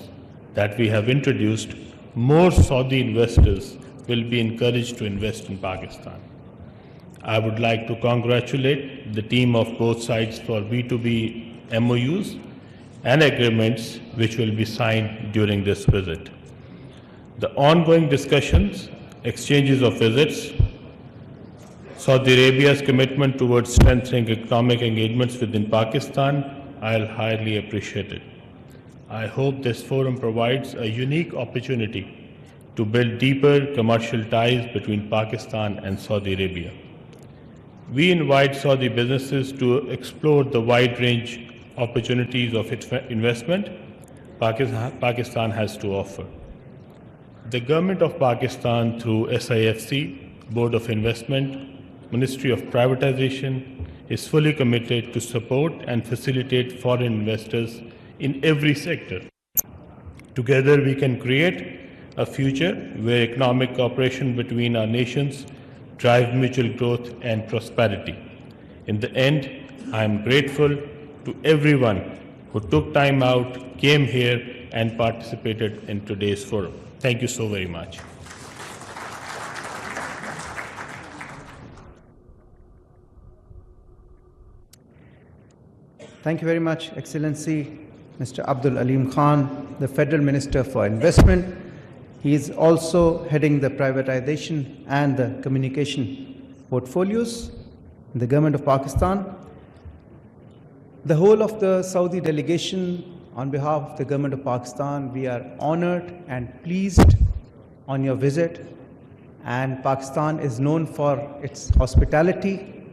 that we have introduced, more Saudi investors will be encouraged to invest in Pakistan. I would like to congratulate the team of both sides for B2B MOUs and agreements which will be signed during this visit. The ongoing discussions, exchanges of visits, Saudi Arabia's commitment towards strengthening economic engagements within Pakistan, I'll highly appreciate it. I hope this forum provides a unique opportunity to build deeper commercial ties between Pakistan and Saudi Arabia. We invite Saudi businesses to explore the wide range opportunities of investment Pakistan has to offer. The government of Pakistan through SIFC, Board of Investment, Ministry of Privatization is fully committed to support and facilitate foreign investors in every sector. Together we can create a future where economic cooperation between our nations drive mutual growth and prosperity. In the end, I am grateful to everyone who took time out, came here and participated in today's forum. Thank you so very much. Thank you very much, Excellency Mr. Abdul Aleem Khan, the Federal Minister for Investment. He is also heading the privatization and the communication portfolios in the government of Pakistan. The whole of the Saudi delegation, on behalf of the government of Pakistan, we are honored and pleased on your visit. And Pakistan is known for its hospitality.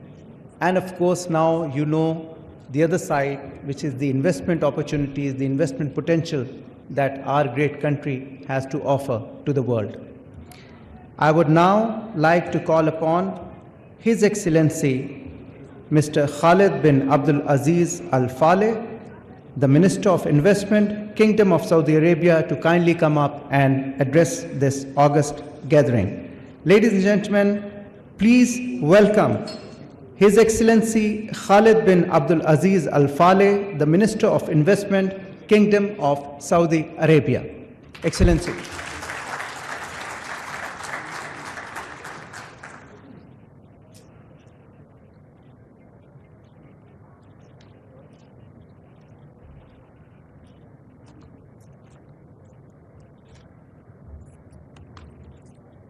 And of course, now you know the other side, which is the investment opportunities, the investment potential that our great country has to offer to the world. I would now like to call upon His Excellency Mr. Khalid bin Abdul Aziz Al Faleh, the Minister of Investment, Kingdom of Saudi Arabia, to kindly come up and address this august gathering. Ladies and gentlemen, please welcome His Excellency Khalid bin Abdul Aziz Al Faleh, the Minister of Investment, Kingdom of Saudi Arabia. Excellency.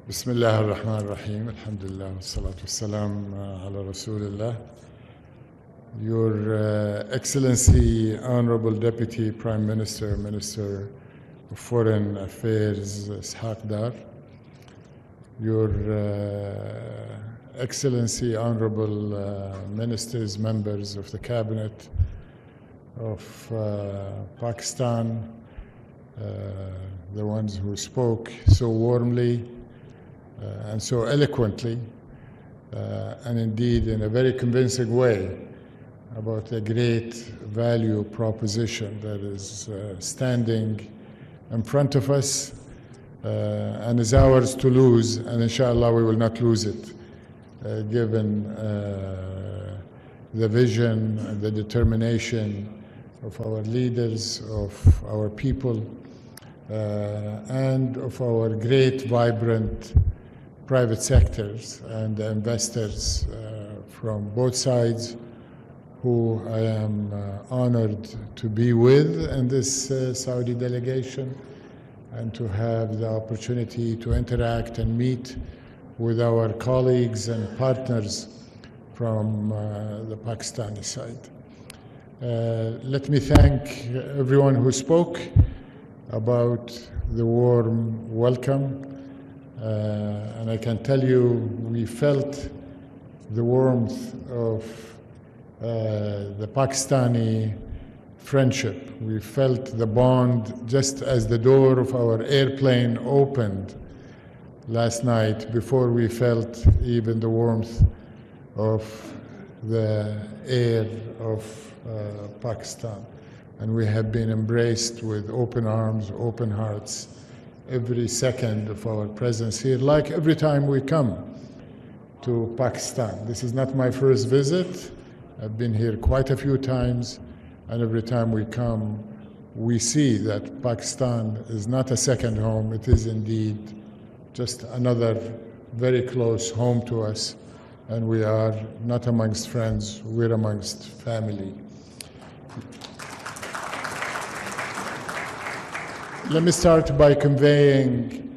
بسم الله الرحمن الرحيم الحمد لله والصلاة والسلام على رسول الله. Your Excellency, Honorable Deputy Prime Minister, Minister of Foreign Affairs, Ishaq Dar. Your Excellency, Honorable Ministers, members of the Cabinet of Pakistan, the ones who spoke so warmly and so eloquently, and indeed in a very convincing way about a great value proposition that is standing in front of us and is ours to lose, and inshallah we will not lose it, given the vision and the determination of our leaders, of our people, and of our great, vibrant private sectors and investors from both sides, who I am honored to be with in this Saudi delegation and to have the opportunity to interact and meet with our colleagues and partners from the Pakistani side. Let me thank everyone who spoke about the warm welcome. And I can tell you, we felt the warmth of the Pakistani friendship. We felt the bond just as the door of our airplane opened last night, before we felt even the warmth of the air of Pakistan. And we have been embraced with open arms, open hearts, every second of our presence here, like every time we come to Pakistan. This is not my first visit. I've been here quite a few times, and every time we come, we see that Pakistan is not a second home. It is indeed just another very close home to us, and we are not amongst friends, we're amongst family. Let me start by conveying,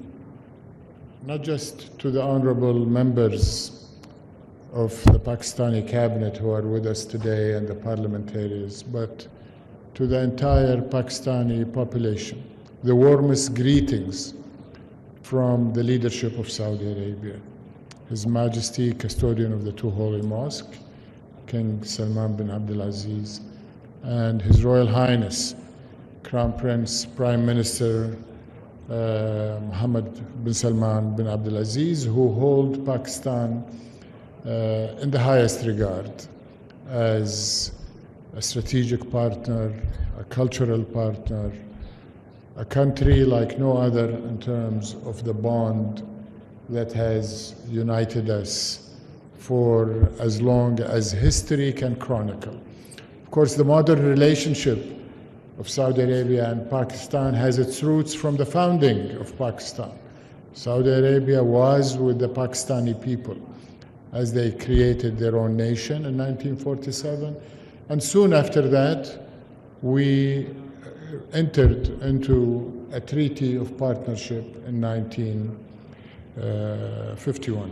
not just to the honorable members of the Pakistani cabinet who are with us today and the parliamentarians, but to the entire Pakistani population, the warmest greetings from the leadership of Saudi Arabia, His Majesty, Custodian of the Two Holy Mosques, King Salman bin Abdulaziz, and His Royal Highness, Crown Prince, Prime Minister Mohammed bin Salman bin Abdulaziz, who hold Pakistan in the highest regard as a strategic partner, a cultural partner, a country like no other in terms of the bond that has united us for as long as history can chronicle. Of course, the modern relationship of Saudi Arabia and Pakistan has its roots from the founding of Pakistan. Saudi Arabia was with the Pakistani people as they created their own nation in 1947. And soon after that, we entered into a treaty of partnership in 1951.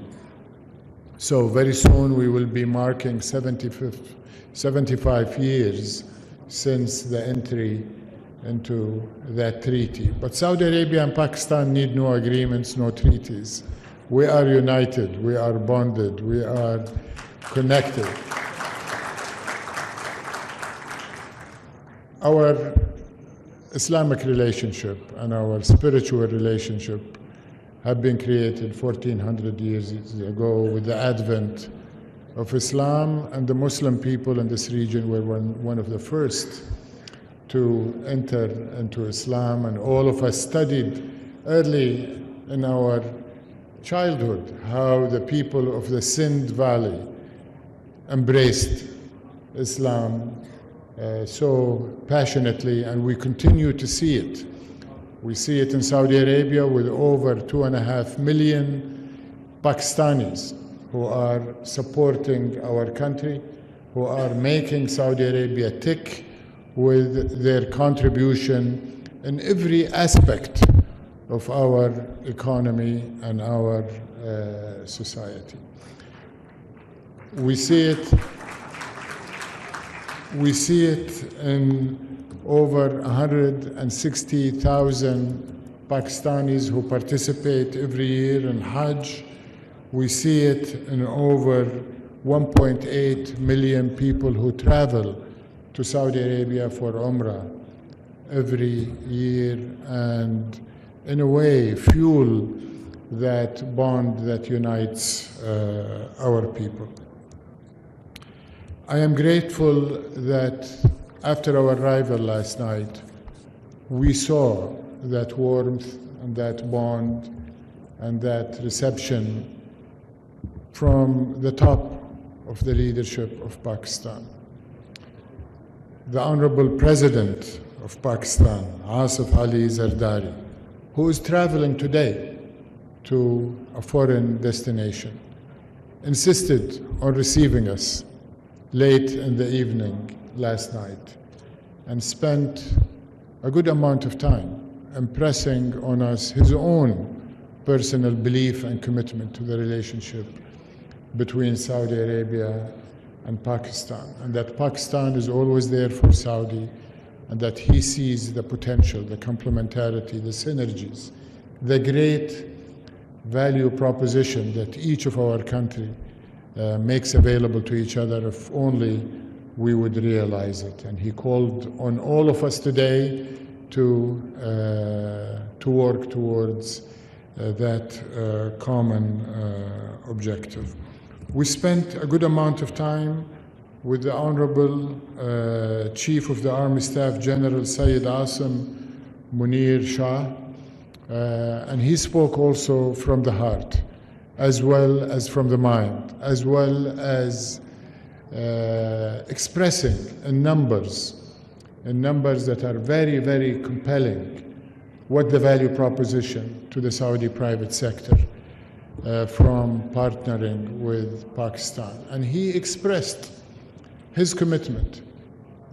So very soon we will be marking 75 years since the entry into that treaty. But Saudi Arabia and Pakistan need no agreements, no treaties. We are united, we are bonded, we are connected. Our Islamic relationship and our spiritual relationship have been created 1400 years ago with the advent of Islam, and the Muslim people in this region were one of the first to enter into Islam, and all of us studied early in our childhood how the people of the Sindh Valley embraced Islam so passionately, and we continue to see it. We see it in Saudi Arabia with over 2.5 million Pakistanis who are supporting our country, who are making Saudi Arabia tick with their contribution in every aspect of our economy and our society. We see it in over 160,000 Pakistanis who participate every year in Hajj. We see it in over 1.8 million people who travel to Saudi Arabia for Umrah every year, and in a way fuel that bond that unites our people. I am grateful that after our arrival last night, we saw that warmth and that bond and that reception from the top of the leadership of Pakistan. The Honorable President of Pakistan, Asif Ali Zardari, who is traveling today to a foreign destination, insisted on receiving us late in the evening last night and spent a good amount of time impressing on us his own personal belief and commitment to the relationship between Saudi Arabia and Pakistan, and that Pakistan is always there for Saudi, and that he sees the potential, the complementarity, the synergies, the great value proposition that each of our country makes available to each other if only we would realize it. And he called on all of us today to work towards that common objective. We spent a good amount of time with the Honorable Chief of the Army Staff General Sayyid Asim Munir Shah, and he spoke also from the heart, as well as from the mind, as well as expressing in numbers that are very, very compelling, what the value proposition to the Saudi private sector from partnering with Pakistan. And he expressed his commitment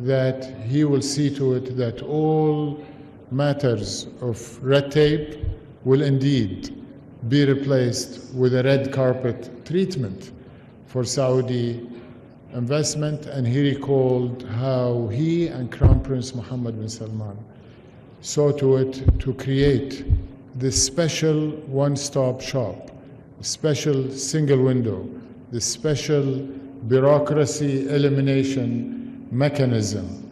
that he will see to it that all matters of red tape will indeed be replaced with a red carpet treatment for Saudi investment. And he recalled how he and Crown Prince Mohammed bin Salman saw to it to create this special one-stop shop, special single window, this special bureaucracy elimination mechanism,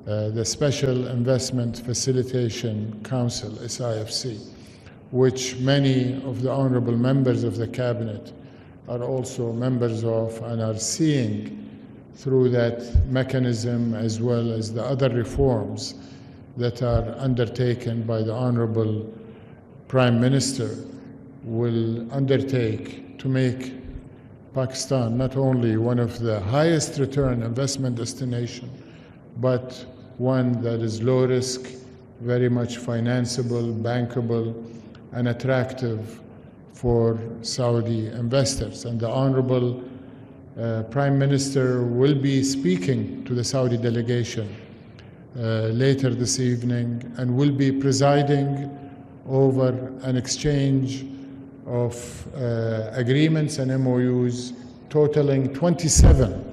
the Special Investment Facilitation Council, SIFC, which many of the honorable members of the cabinet are also members of and are seeing through that mechanism, as well as the other reforms that are undertaken by the Honorable Prime Minister, will undertake to make Pakistan not only one of the highest return investment destination, but one that is low risk, very much financeable, bankable, and attractive for Saudi investors. And the Honorable Prime Minister will be speaking to the Saudi delegation later this evening, and will be presiding over an exchange of agreements and MOUs totaling 27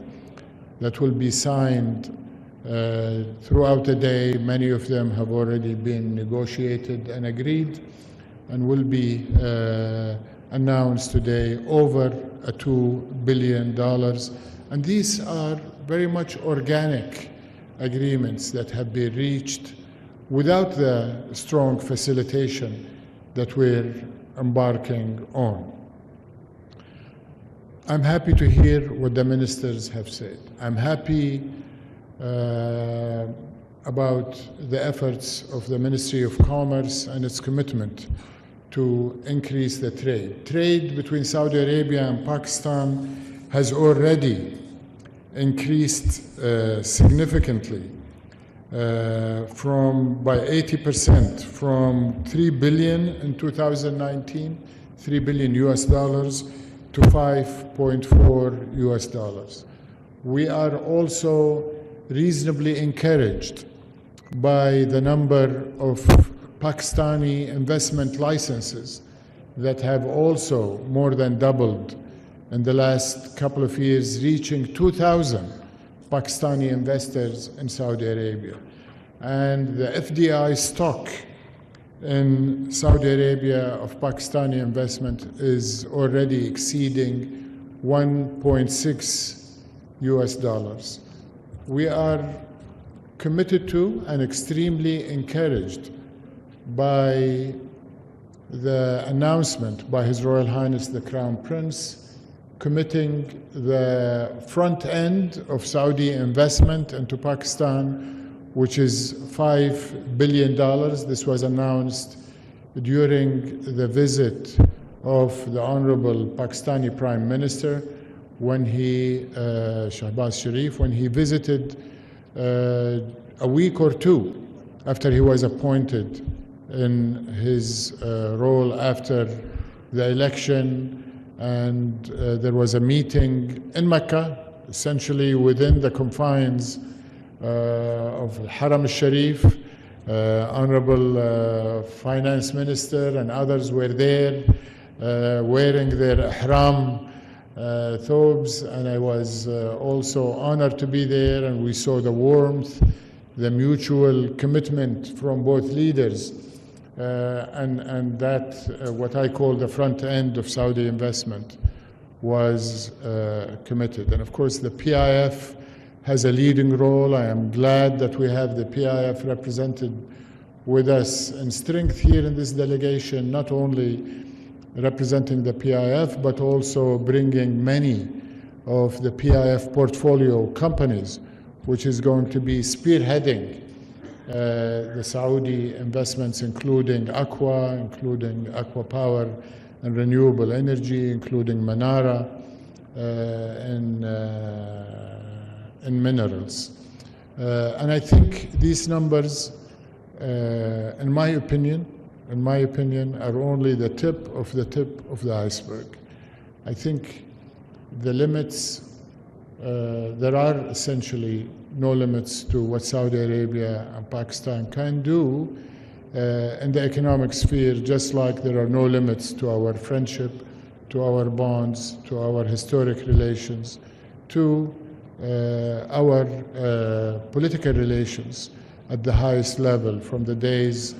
that will be signed throughout the day. Many of them have already been negotiated and agreed, and will be announced today, over $2 billion. And these are very much organic agreements that have been reached without the strong facilitation that we're embarking on. I'm happy to hear what the ministers have said. I'm happy about the efforts of the Ministry of Commerce and its commitment to increase the trade. Trade between Saudi Arabia and Pakistan has already increased significantly by 80%, from 3 billion in 2019, $3 billion US dollars, to 5.4 US dollars. We are also reasonably encouraged by the number of Pakistani investment licenses that have also more than doubled in the last couple of years, reaching 2,000 Pakistani investors in Saudi Arabia. And the FDI stock in Saudi Arabia of Pakistani investment is already exceeding 1.6 US dollars. We are committed to and extremely encouraged by the announcement by His Royal Highness the Crown Prince committing the front end of Saudi investment into Pakistan, which is $5 billion. This was announced during the visit of the Honorable Pakistani Prime Minister when he, Shahbaz Sharif, when he visited a week or two after he was appointed in his role after the election, and there was a meeting in Mecca, essentially within the confines of Haram al-Sharif. Honorable Finance Minister and others were there wearing their ihram thobes, and I was also honored to be there, and we saw the warmth, the mutual commitment from both leaders, and that what I call the front end of Saudi investment was committed. And of course the PIF has a leading role. I am glad that we have the PIF represented with us in strength here in this delegation, not only representing the PIF, but also bringing many of the PIF portfolio companies, which is going to be spearheading the Saudi investments, including Aqua Power and renewable energy, including Manara in minerals. And I think these numbers, in my opinion, are only the tip of the iceberg. I think the limits, there are essentially no limits to what Saudi Arabia and Pakistan can do in the economic sphere, just like there are no limits to our friendship, to our bonds, to our historic relations, to our political relations at the highest level, from the days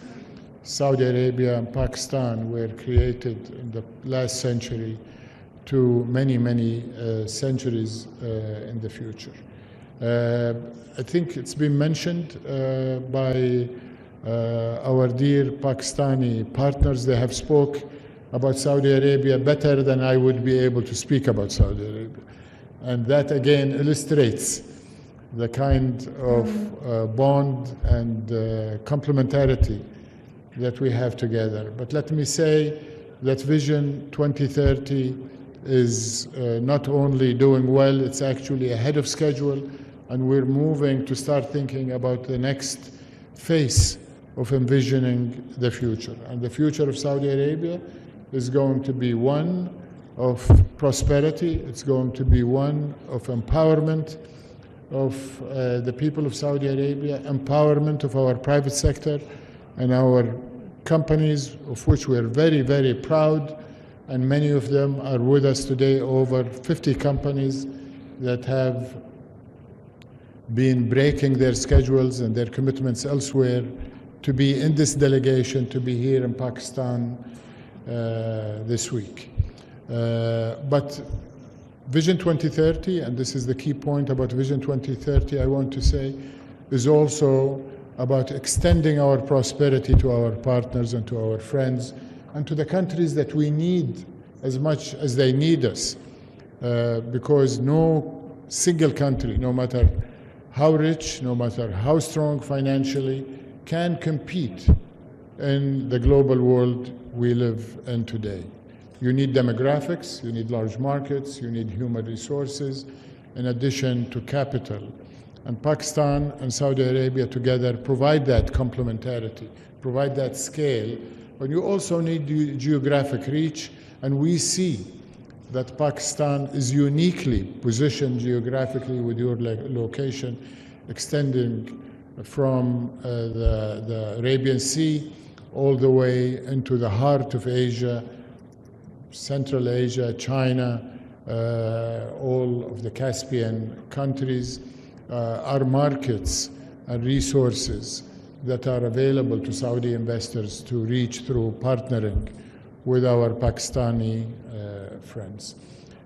Saudi Arabia and Pakistan were created in the last century to many, many centuries in the future. I think it's been mentioned by our dear Pakistani partners. They have spoke about Saudi Arabia better than I would be able to speak about Saudi Arabia. And that again illustrates the kind of bond and complementarity that we have together. But let me say that Vision 2030 is not only doing well, it's actually ahead of schedule, and we're moving to start thinking about the next phase of envisioning the future. And the future of Saudi Arabia is going to be one of prosperity, it's going to be one of empowerment of the people of Saudi Arabia, empowerment of our private sector and our companies, of which we are very, very proud, and many of them are with us today, over 50 companies that have been breaking their schedules and their commitments elsewhere to be in this delegation, to be here in Pakistan this week. But Vision 2030, and this is the key point about Vision 2030, I want to say, is also about extending our prosperity to our partners and to our friends and to the countries that we need as much as they need us. Because no single country, no matter how rich, no matter how strong financially, can compete in the global world we live in today. You need demographics, you need large markets, you need human resources, in addition to capital. And Pakistan and Saudi Arabia together provide that complementarity, provide that scale, but you also need geographic reach, and we see that Pakistan is uniquely positioned geographically with your location extending from the Arabian Sea all the way into the heart of Asia, Central Asia, China, all of the Caspian countries. Are markets and resources that are available to Saudi investors to reach through partnering with our Pakistani friends.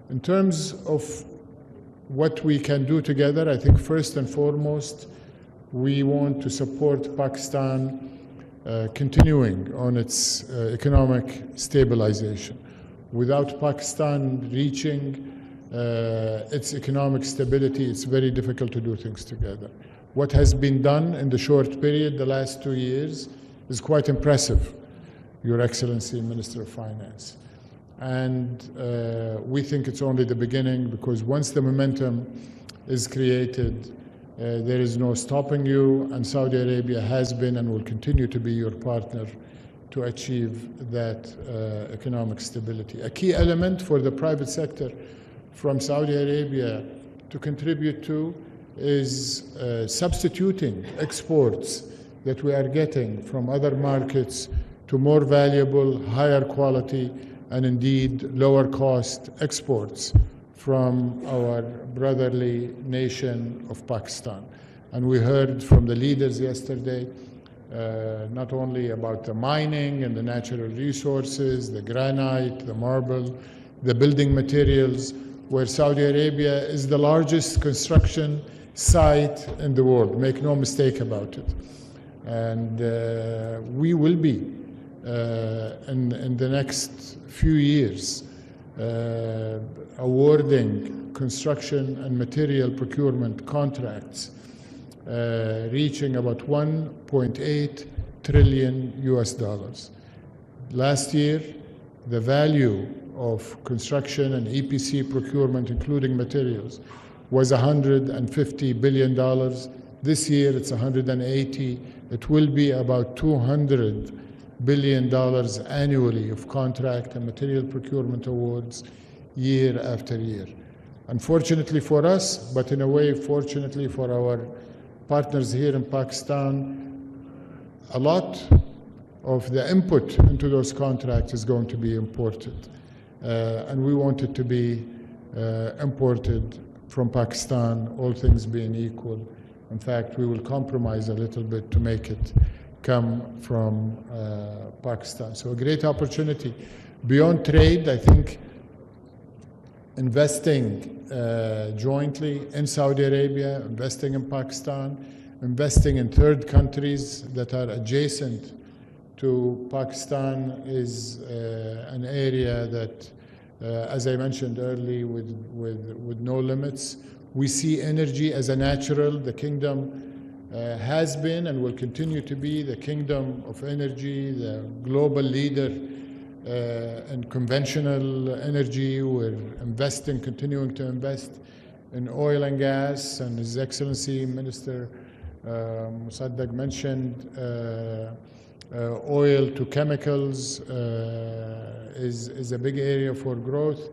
In terms of what we can do together, I think first and foremost, we want to support Pakistan continuing on its economic stabilization. Without Pakistan reaching its economic stability, it's very difficult to do things together. What has been done in the short period, the last 2 years, is quite impressive, Your Excellency, Minister of Finance. And we think it's only the beginning, because once the momentum is created, there is no stopping you, and Saudi Arabia has been and will continue to be your partner to achieve that economic stability. A key element for the private sector from Saudi Arabia to contribute to is substituting exports that we are getting from other markets to more valuable, higher quality, and indeed lower cost exports from our brotherly nation of Pakistan. And we heard from the leaders yesterday not only about the mining and the natural resources, the granite, the marble, the building materials, where Saudi Arabia is the largest construction site in the world. Make no mistake about it. And we will be, in the next few years, awarding construction and material procurement contracts reaching about $1.8 trillion. Last year, the value of construction and EPC procurement, including materials, was $150 billion. This year, it's 180. It will be about $200 billion annually of contract and material procurement awards year after year. Unfortunately for us, but in a way, fortunately for our partners here in Pakistan, a lot of the input into those contracts is going to be imported. And we want it to be imported from Pakistan, all things being equal. In fact, we will compromise a little bit to make it come from Pakistan. So a great opportunity. Beyond trade, I think investing jointly in Saudi Arabia, investing in Pakistan, investing in third countries that are adjacent to Pakistan is an area that, as I mentioned earlier, with no limits. We see energy as a natural. The kingdom has been and will continue to be the kingdom of energy, the global leader in conventional energy. We're investing, continuing to invest in oil and gas, and His Excellency Minister Musaddiq mentioned oil to chemicals is a big area for growth,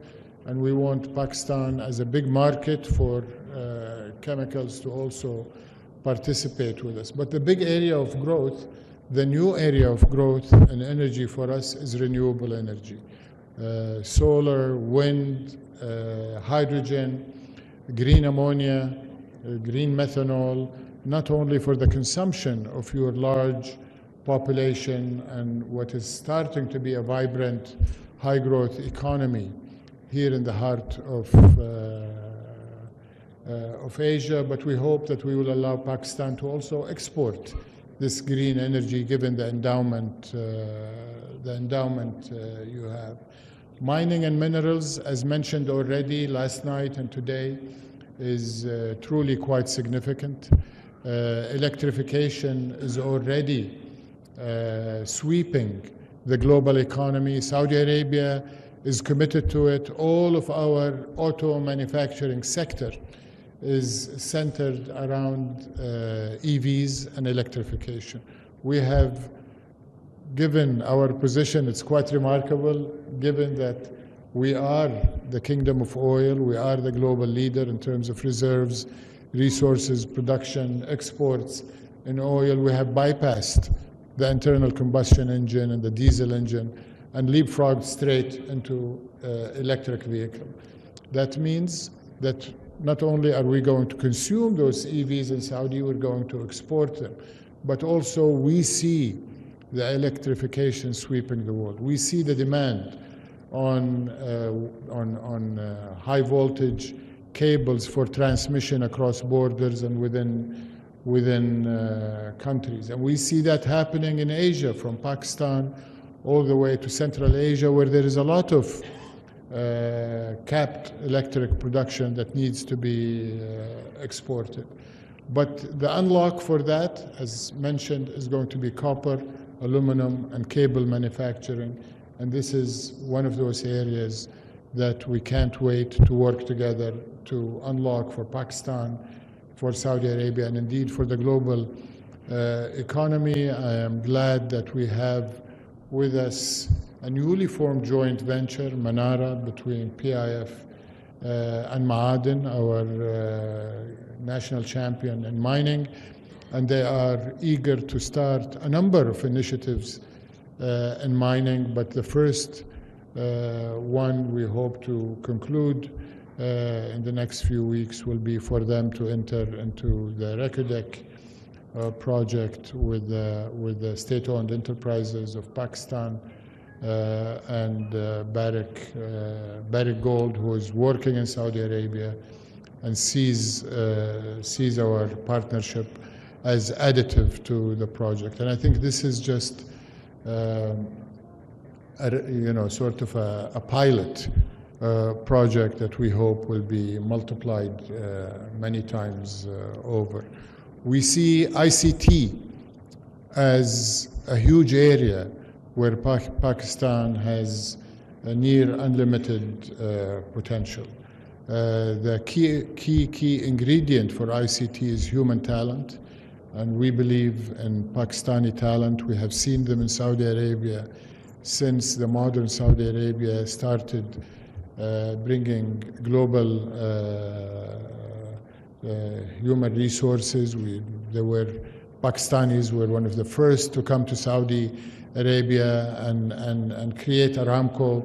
and we want Pakistan as a big market for chemicals to also participate with us. But the big area of growth, the new area of growth in energy for us is renewable energy. Solar, wind, hydrogen, green ammonia, green methanol, not only for the consumption of your large population and what is starting to be a vibrant, high-growth economy here in the heart of Asia, but we hope that we will allow Pakistan to also export this green energy given the endowment you have. Mining and minerals, as mentioned already last night and today, is truly quite significant. Electrification is already sweeping the global economy. Saudi Arabia is committed to it. All of our auto manufacturing sector is centered around EVs and electrification. We have given our position, it's quite remarkable, given that we are the kingdom of oil, we are the global leader in terms of reserves, resources, production, exports in oil. We have bypassed the internal combustion engine and the diesel engine and leapfrogged straight into electric vehicle. That means that not only are we going to consume those EVs in Saudi, we're going to export them, but also we see the electrification sweeping the world. We see the demand on high voltage cables for transmission across borders and within countries. And we see that happening in Asia, from Pakistan all the way to Central Asia, where there is a lot of capped electric production that needs to be exported. But the unlock for that, as mentioned, is going to be copper, aluminum, and cable manufacturing. And this is one of those areas that we can't wait to work together to unlock for Pakistan, for Saudi Arabia, and indeed for the global economy. I am glad that we have with us a newly formed joint venture, Manara, between PIF and Ma'aden, our national champion in mining, and they are eager to start a number of initiatives in mining, but the first one we hope to conclude in the next few weeks will be for them to enter into the Rekudek project with the state-owned enterprises of Pakistan and Barrick Gold, who is working in Saudi Arabia and sees our partnership as additive to the project. And I think this is just sort of a pilot project that we hope will be multiplied many times over. We see ICT as a huge area where Pakistan has a near unlimited potential. The key ingredient for ICT is human talent, and we believe in Pakistani talent. We have seen them in Saudi Arabia since the modern Saudi Arabia started bringing global human resources. Pakistanis were one of the first to come to Saudi Arabia and create Aramco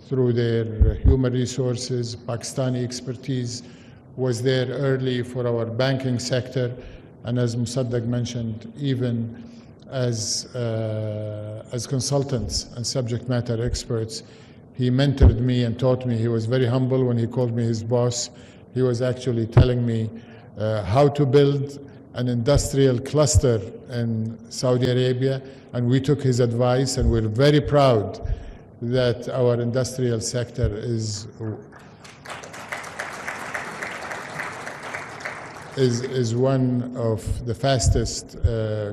through their human resources. Pakistani expertise was there early for our banking sector, and as Musaddaq mentioned, even as consultants and subject matter experts. He mentored me and taught me. He was very humble when he called me his boss. He was actually telling me how to build an industrial cluster in Saudi Arabia, and we took his advice, and we're very proud that our industrial sector is one of the fastest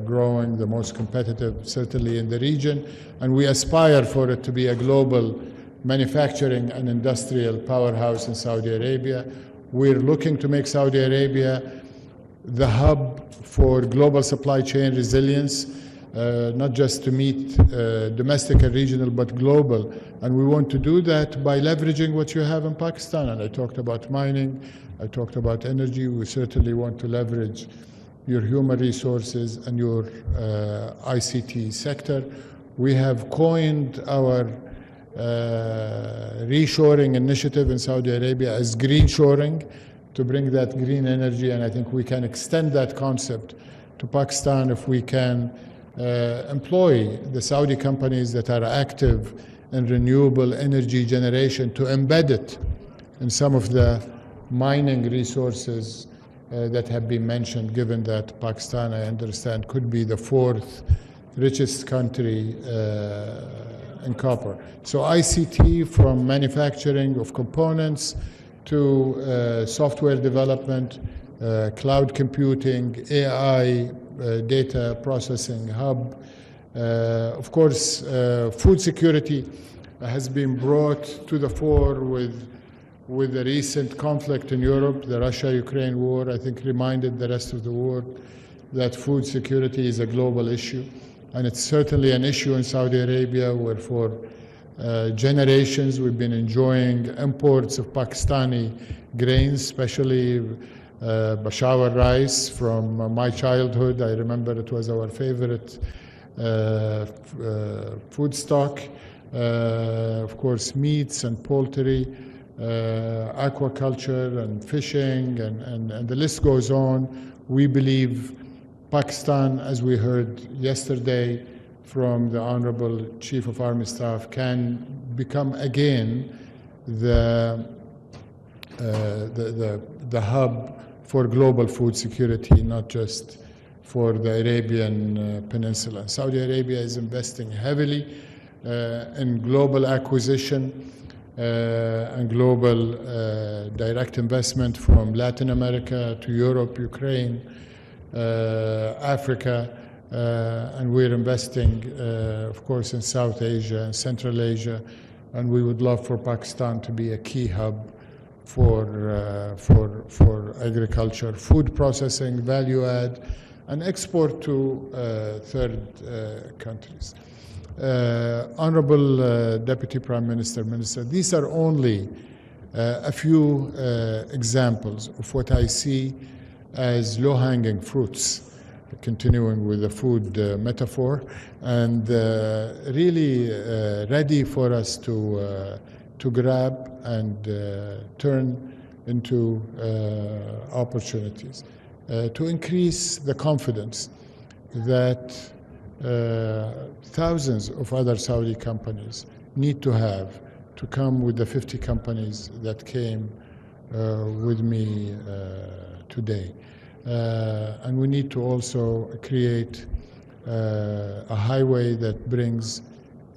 growing, the most competitive, certainly in the region, and we aspire for it to be a global manufacturing and industrial powerhouse in Saudi Arabia. We're looking to make Saudi Arabia the hub for global supply chain resilience, not just to meet domestic and regional, but global. And we want to do that by leveraging what you have in Pakistan. And I talked about mining, I talked about energy. We certainly want to leverage your human resources and your ICT sector. We have coined our reshoring initiative in Saudi Arabia as green shoring, to bring that green energy, and I think we can extend that concept to Pakistan if we can employ the Saudi companies that are active in renewable energy generation to embed it in some of the mining resources that have been mentioned, given that Pakistan, I understand, could be the fourth richest country in copper. So ICT, from manufacturing of components to software development, cloud computing, AI, data processing hub. Of course, food security has been brought to the fore with the recent conflict in Europe. The Russia-Ukraine war, I think, reminded the rest of the world that food security is a global issue. And it's certainly an issue in Saudi Arabia, where for generations we've been enjoying imports of Pakistani grains, especially Peshawar rice from my childhood. I remember it was our favorite food stock. Of course, meats and poultry, aquaculture and fishing, and the list goes on. We believe Pakistan, as we heard yesterday from the Honorable Chief of Army Staff, can become again the hub for global food security, not just for the Arabian Peninsula. Saudi Arabia is investing heavily in global acquisition and global direct investment from Latin America to Europe, Ukraine, Africa, and we're investing, of course, in South Asia and Central Asia, and we would love for Pakistan to be a key hub for agriculture, food processing, value add, and export to third countries. Honorable Deputy Prime Minister, Minister, these are only a few examples of what I see as low-hanging fruits, continuing with the food metaphor, and really ready for us to grab and turn into opportunities, to increase the confidence that thousands of other Saudi companies need to have to come with the 50 companies that came with me today. And we need to also create a highway that brings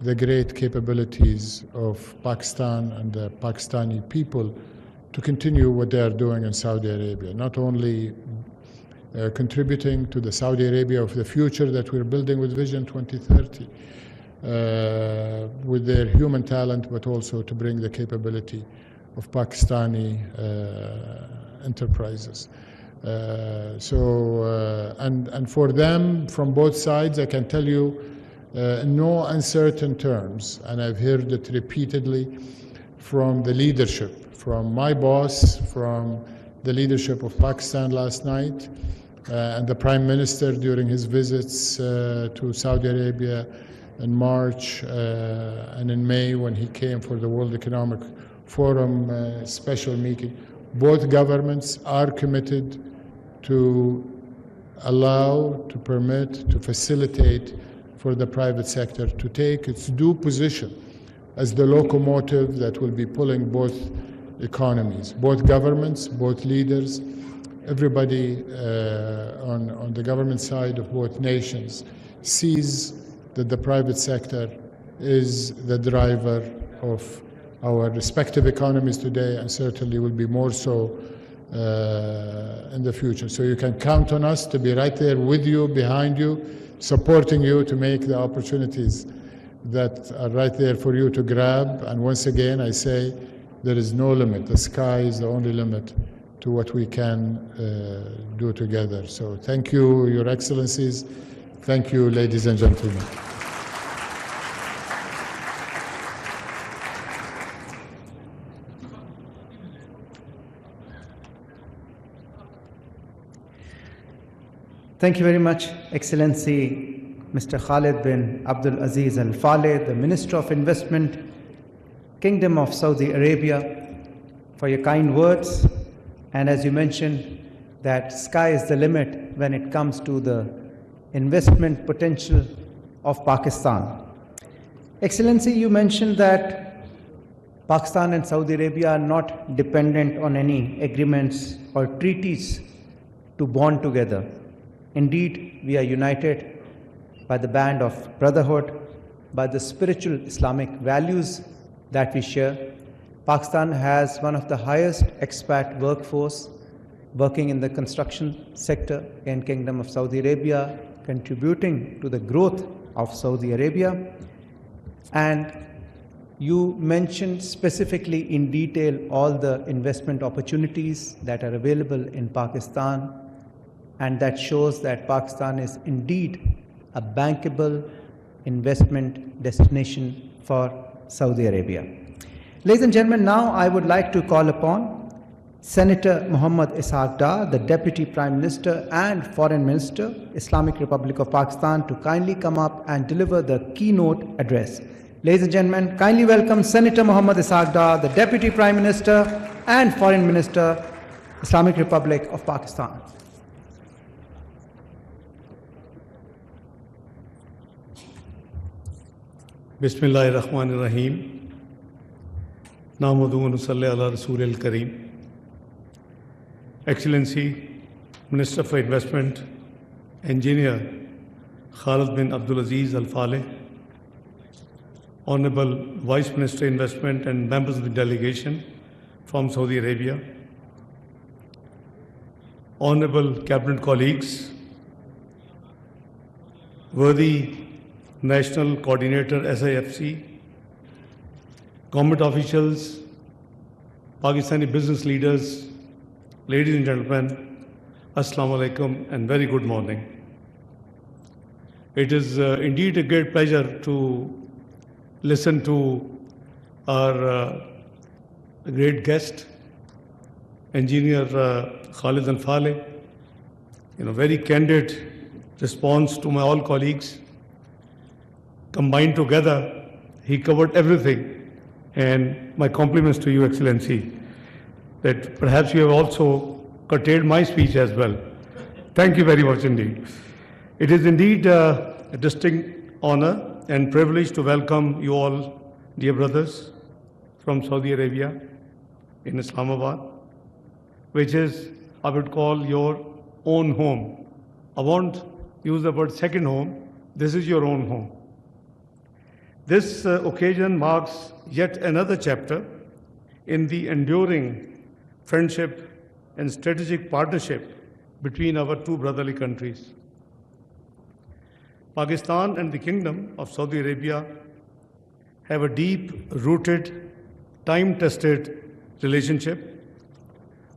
the great capabilities of Pakistan and the Pakistani people to continue what they are doing in Saudi Arabia, not only contributing to the Saudi Arabia of the future that we're building with Vision 2030, with their human talent, but also to bring the capability of Pakistani enterprises. And for them, from both sides, I can tell you, in no uncertain terms, and I've heard it repeatedly from the leadership, from my boss, from the leadership of Pakistan last night, and the Prime Minister during his visits to Saudi Arabia in March and in May when he came for the World Economic Forum special meeting. Both governments are committed to allow, to permit, to facilitate for the private sector to take its due position as the locomotive that will be pulling both economies, both governments, both leaders, everybody on the government side of both nations sees that the private sector is the driver of our respective economies today, and certainly will be more so in the future. So you can count on us to be right there with you, behind you, supporting you to make the opportunities that are right there for you to grab. And once again, I say there is no limit. The sky is the only limit to what we can do together. So thank you, Your Excellencies. Thank you, ladies and gentlemen. Thank you very much, Excellency Mr. Khalid bin Abdul Aziz Al Faleh, the Minister of Investment, Kingdom of Saudi Arabia, for your kind words. And as you mentioned, that sky is the limit when it comes to the investment potential of Pakistan. Excellency, you mentioned that Pakistan and Saudi Arabia are not dependent on any agreements or treaties to bond together. Indeed, we are united by the band of brotherhood, by the spiritual Islamic values that we share, Pakistan has one of the highest expat workforce working in the construction sector in Kingdom of Saudi Arabia, contributing to the growth of Saudi Arabia. And you mentioned specifically in detail all the investment opportunities that are available in Pakistan, and that shows that Pakistan is indeed a bankable investment destination for Saudi Arabia. Ladies and gentlemen, now I would like to call upon Senator Muhammad Ishaq Dar, the Deputy Prime Minister and Foreign Minister, Islamic Republic of Pakistan, to kindly come up and deliver the keynote address. Ladies and gentlemen, kindly welcome Senator Muhammad Ishaq Dar, the Deputy Prime Minister and Foreign Minister, Islamic Republic of Pakistan. Bismillahir Rahmanir Rahim. Nahmaduhu wa nusalli ala Rasoolil Kareem. Excellency, Minister for Investment, Engineer Khalid bin Abdul Aziz Al Faleh, Honorable Vice Minister Investment and members of the delegation from Saudi Arabia, Honorable Cabinet colleagues, worthy National Coordinator SIFC, government officials, Pakistani business leaders, ladies and gentlemen, Assalamu alaikum and very good morning. It is indeed a great pleasure to listen to our great guest, Engineer Khalid Al Faleh, very candid response to my all colleagues. Combined together, he covered everything. And my compliments to you, Excellency, that perhaps you have also curtailed my speech as well. Thank you very much indeed. It is indeed a distinct honor and privilege to welcome you all, dear brothers, from Saudi Arabia in Islamabad, which is, I would call, your own home. I won't use the word second home. This is your own home. This occasion marks yet another chapter in the enduring friendship and strategic partnership between our two brotherly countries. Pakistan and the Kingdom of Saudi Arabia have a deep-rooted, time-tested relationship.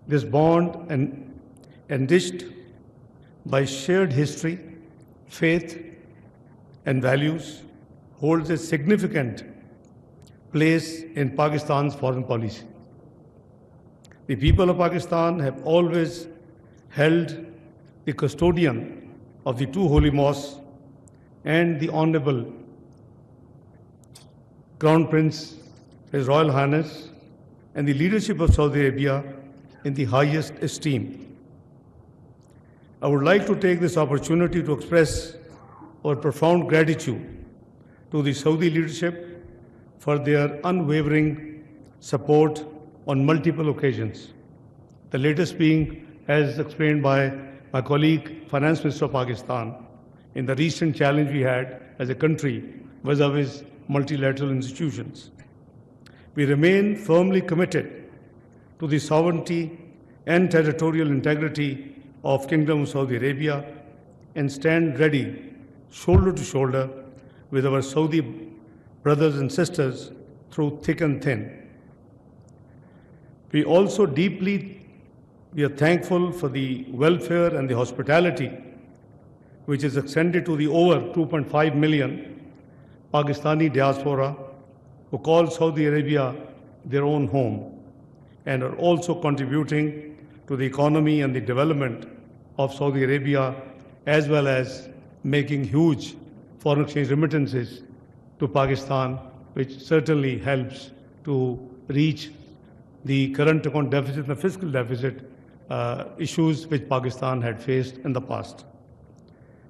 This bond, enriched by shared history, faith, and values, holds a significant place in Pakistan's foreign policy. The people of Pakistan have always held the custodian of the two holy mosques and the Honorable Crown Prince, His Royal Highness, and the leadership of Saudi Arabia in the highest esteem. I would like to take this opportunity to express our profound gratitude to the Saudi leadership for their unwavering support on multiple occasions. The latest being, as explained by my colleague, Finance Minister of Pakistan, in the recent challenge we had as a country vis-a-vis multilateral institutions. We remain firmly committed to the sovereignty and territorial integrity of Kingdom of Saudi Arabia and stand ready, shoulder to shoulder, with our Saudi brothers and sisters through thick and thin. We are thankful for the welfare and the hospitality which is extended to the over 2.5 million Pakistani diaspora who call Saudi Arabia their own home and are also contributing to the economy and the development of Saudi Arabia, as well as making huge foreign exchange remittances to Pakistan, which certainly helps to reach the current account deficit and the fiscal deficit issues which Pakistan had faced in the past.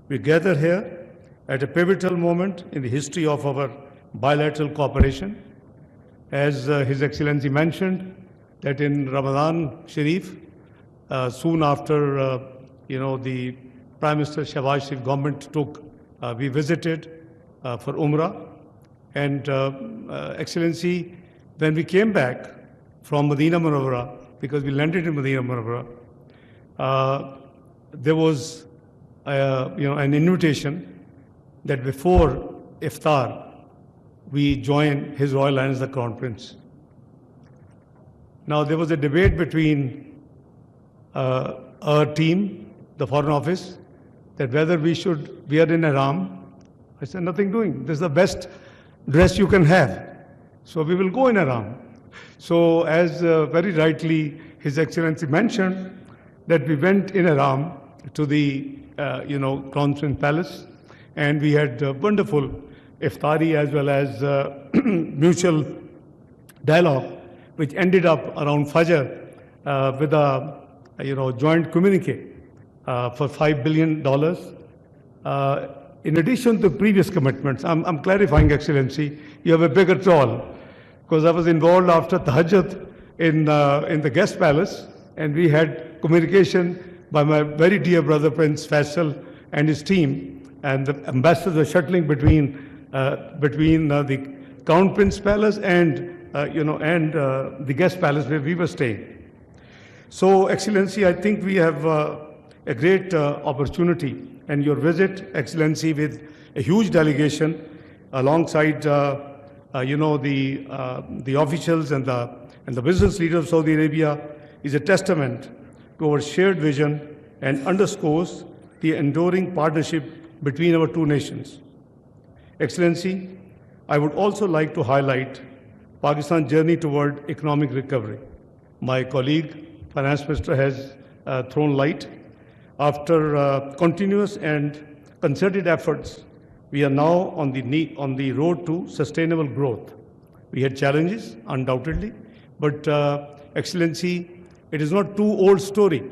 We gather here at a pivotal moment in the history of our bilateral cooperation. As His Excellency mentioned, that in Ramadan Sharif, soon after the Prime Minister Shehbaz Sharif government we visited for Umrah. And Excellency, when we came back, from Medina Munawwara, because we landed in Medina Munawwara, there was an invitation that before iftar, we join His Royal Highness the Crown Prince. Now, there was a debate between our team, the Foreign Office, that whether we should wear in ihram. I said, nothing doing. This is the best dress you can have. So we will go in ihram. So as very rightly His Excellency mentioned, that we went in ihram to the Crown Prince Palace, and we had wonderful iftari as well as mutual dialogue, which ended up around Fajr with a joint communique for $5 billion. In addition to previous commitments, I'm clarifying, Excellency, you have a bigger role, because I was involved after Tahajjud in the guest palace, and we had communication by my very dear brother Prince Faisal and his team, and the ambassadors were shuttling between the Crown Prince Palace and the guest palace where we were staying. So, Excellency, I think we have a great opportunity, and your visit, Excellency, with a huge delegation alongside the officials and the business leaders of Saudi Arabia is a testament to our shared vision and underscores the enduring partnership between our two nations. Excellency, I would also like to highlight Pakistan's journey toward economic recovery. My colleague, Finance Minister, has thrown light. After continuous and concerted efforts, we are now on the road to sustainable growth. We had challenges, undoubtedly, but Excellency, it is not too old story.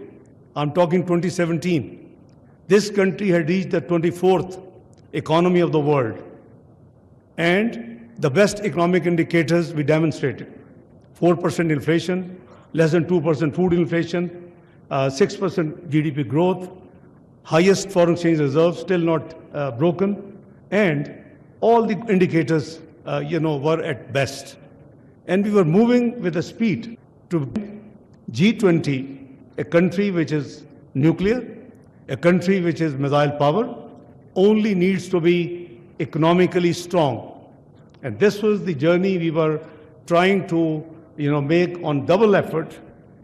I'm talking 2017. This country had reached the 24th economy of the world, and the best economic indicators we demonstrated: 4% inflation, less than 2% food inflation, 6% GDP growth, highest foreign exchange reserves still not broken, and all the indicators were at best. And we were moving with a speed to G20, a country which is nuclear, a country which is missile power, only needs to be economically strong. And this was the journey we were trying to make on double effort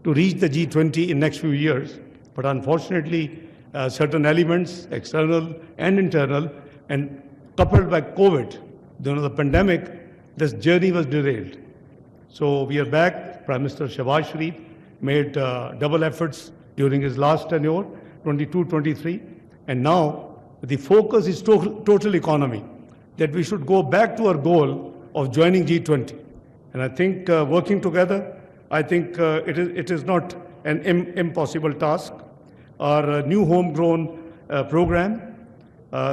to reach the G20 in next few years. But unfortunately, certain elements, external and internal, and coupled by COVID, the pandemic, this journey was derailed. So we are back. Prime Minister Shehbaz Sharif made double efforts during his last tenure, 22-23, and now the focus is total economy, that we should go back to our goal of joining G20. And I think working together, I think it is not an impossible task. Our new homegrown program,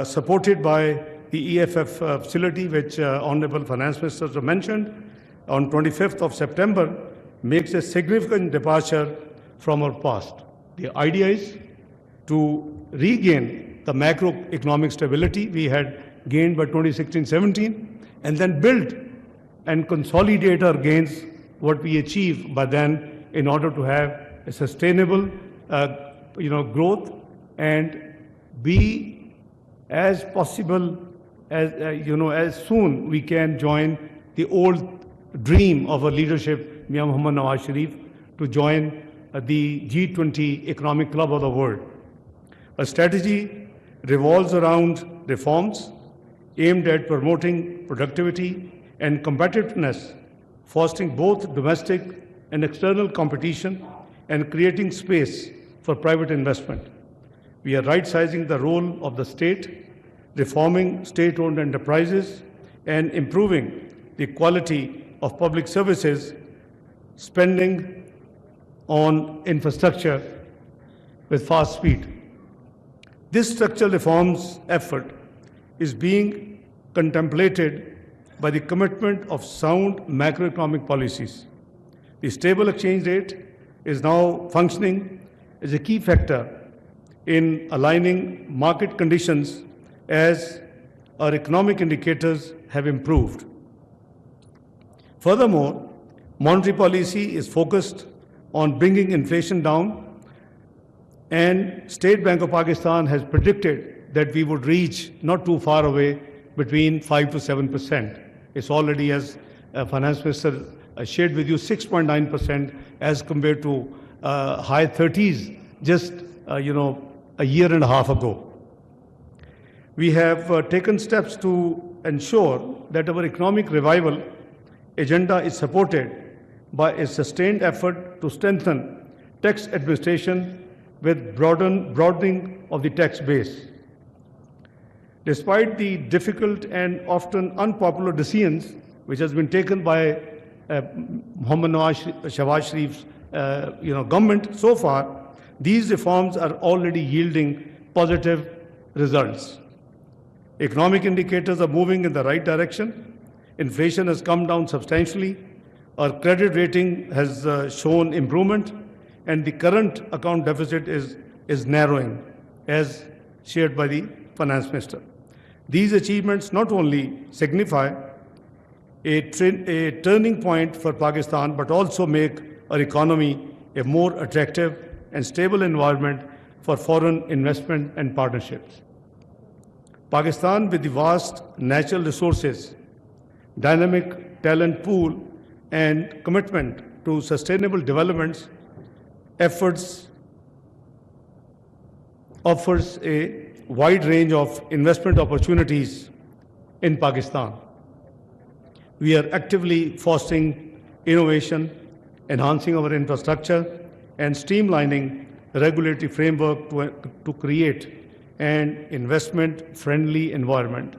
supported by the EFF facility, which Honorable Finance Ministers have mentioned, on 25th of September, makes a significant departure from our past. The idea is to regain the macroeconomic stability we had gained by 2016-17, and then build and consolidate our gains, what we achieved by then, in order to have a sustainable growth and be as possible as soon we can join the old dream of our leadership, Mia Muhammad Nawaz Sharif, to join the G20 Economic Club of the world. A strategy revolves around reforms aimed at promoting productivity and competitiveness, fostering both domestic and external competition, and creating space for private investment. We are right-sizing the role of the state, reforming state-owned enterprises, and improving the quality of public services, spending on infrastructure with fast speed. This structural reforms effort is being contemplated by the commitment of sound macroeconomic policies. The stable exchange rate is now functioning as a key factor in aligning market conditions as our economic indicators have improved. Furthermore, Monetary policy is focused on bringing inflation down, and State Bank of Pakistan has predicted that we would reach, not too far away, between 5 to 7%. It's already, as Finance Minister shared with you, 6.9% as compared to high 30s just a year and a half ago. We have taken steps to ensure that our economic revival agenda is supported by a sustained effort to strengthen tax administration with broadening of the tax base. Despite the difficult and often unpopular decisions which has been taken by Mohammad Shahbaz Sharif's government so far, these reforms are already yielding positive results. Economic indicators are moving in the right direction. Inflation has come down substantially. Our credit rating has shown improvement, and the current account deficit is narrowing, as shared by the Finance Minister. These achievements not only signify a turning point for Pakistan, but also make our economy a more attractive and stable environment for foreign investment and partnerships. Pakistan, with the vast natural resources, dynamic talent pool, and commitment to sustainable development efforts, offers a wide range of investment opportunities in Pakistan. We are actively fostering innovation, enhancing our infrastructure, and streamlining the regulatory framework to create an investment-friendly environment.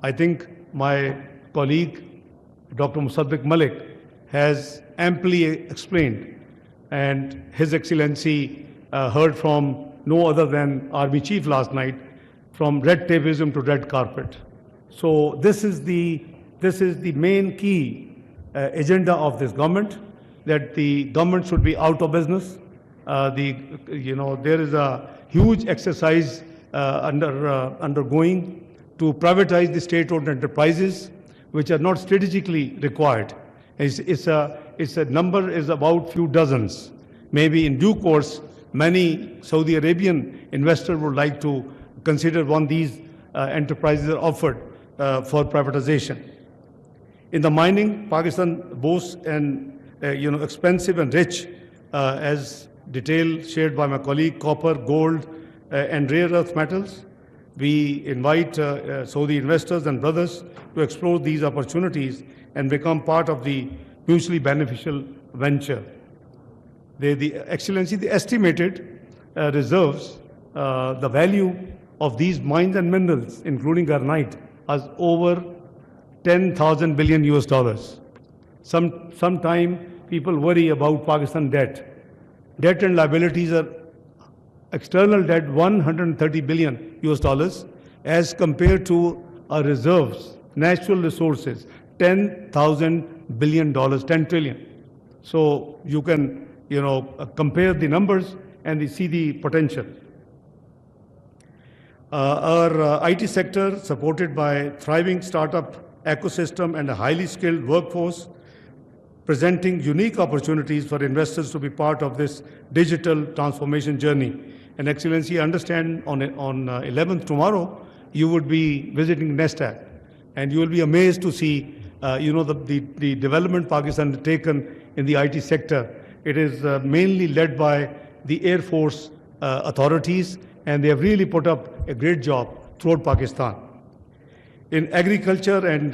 I think my colleague, Dr. Musaddiq Malik, has amply explained, and His Excellency heard from no other than Army Chief last night, from red tapeism to red carpet. So this is the main key agenda of this government, that the government should be out of business. There is a huge exercise undergoing to privatize the state-owned enterprises, which are not strategically required. It's a number is about few dozens. Maybe in due course, many Saudi Arabian investors would like to consider one of these enterprises are offered for privatization. In the mining, Pakistan boasts an expensive and rich, as detail shared by my colleague, copper, gold, and rare earth metals. We invite Saudi investors and brothers to explore these opportunities and become part of the mutually beneficial venture. The Excellency, the estimated reserves, the value of these mines and minerals, including garnite, is over 10,000 billion US dollars. Sometime people worry about Pakistan debt. Debt and liabilities are external debt 130 billion US dollars as compared to our reserves, natural resources, 10,000 billion dollars, 10 trillion. So you can, compare the numbers and see the potential. Our IT sector, supported by thriving startup ecosystem and a highly skilled workforce, presenting unique opportunities for investors to be part of this digital transformation journey. And Excellency, I understand on 11th tomorrow, you would be visiting NESTAC, and you will be amazed to see, the development Pakistan has taken in the IT sector. It is mainly led by the Air Force authorities, and they have really put up a great job throughout Pakistan. In agriculture and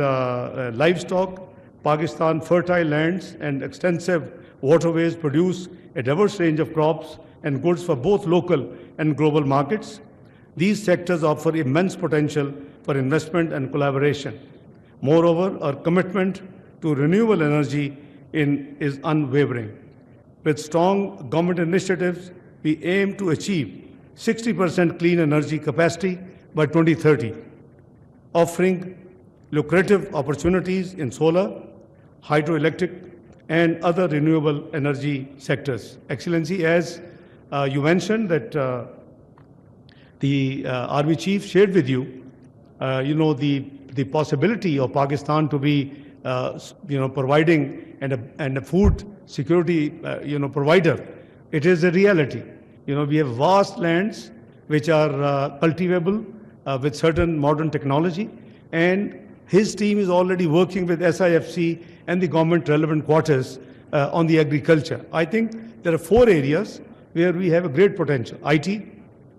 livestock, Pakistan fertile lands and extensive waterways produce a diverse range of crops and goods for both local and global markets. These sectors offer immense potential for investment and collaboration. Moreover, our commitment to renewable energy is unwavering. With strong government initiatives, we aim to achieve 60% clean energy capacity by 2030, offering lucrative opportunities in solar, hydroelectric, and other renewable energy sectors. Excellency, as you mentioned that the Army Chief shared with you, the possibility of Pakistan to be providing and a food security, provider. It is a reality. We have vast lands which are cultivable with certain modern technology, and his team is already working with SIFC and the government relevant quarters on the agriculture. I think there are 4 areas where we have a great potential: IT,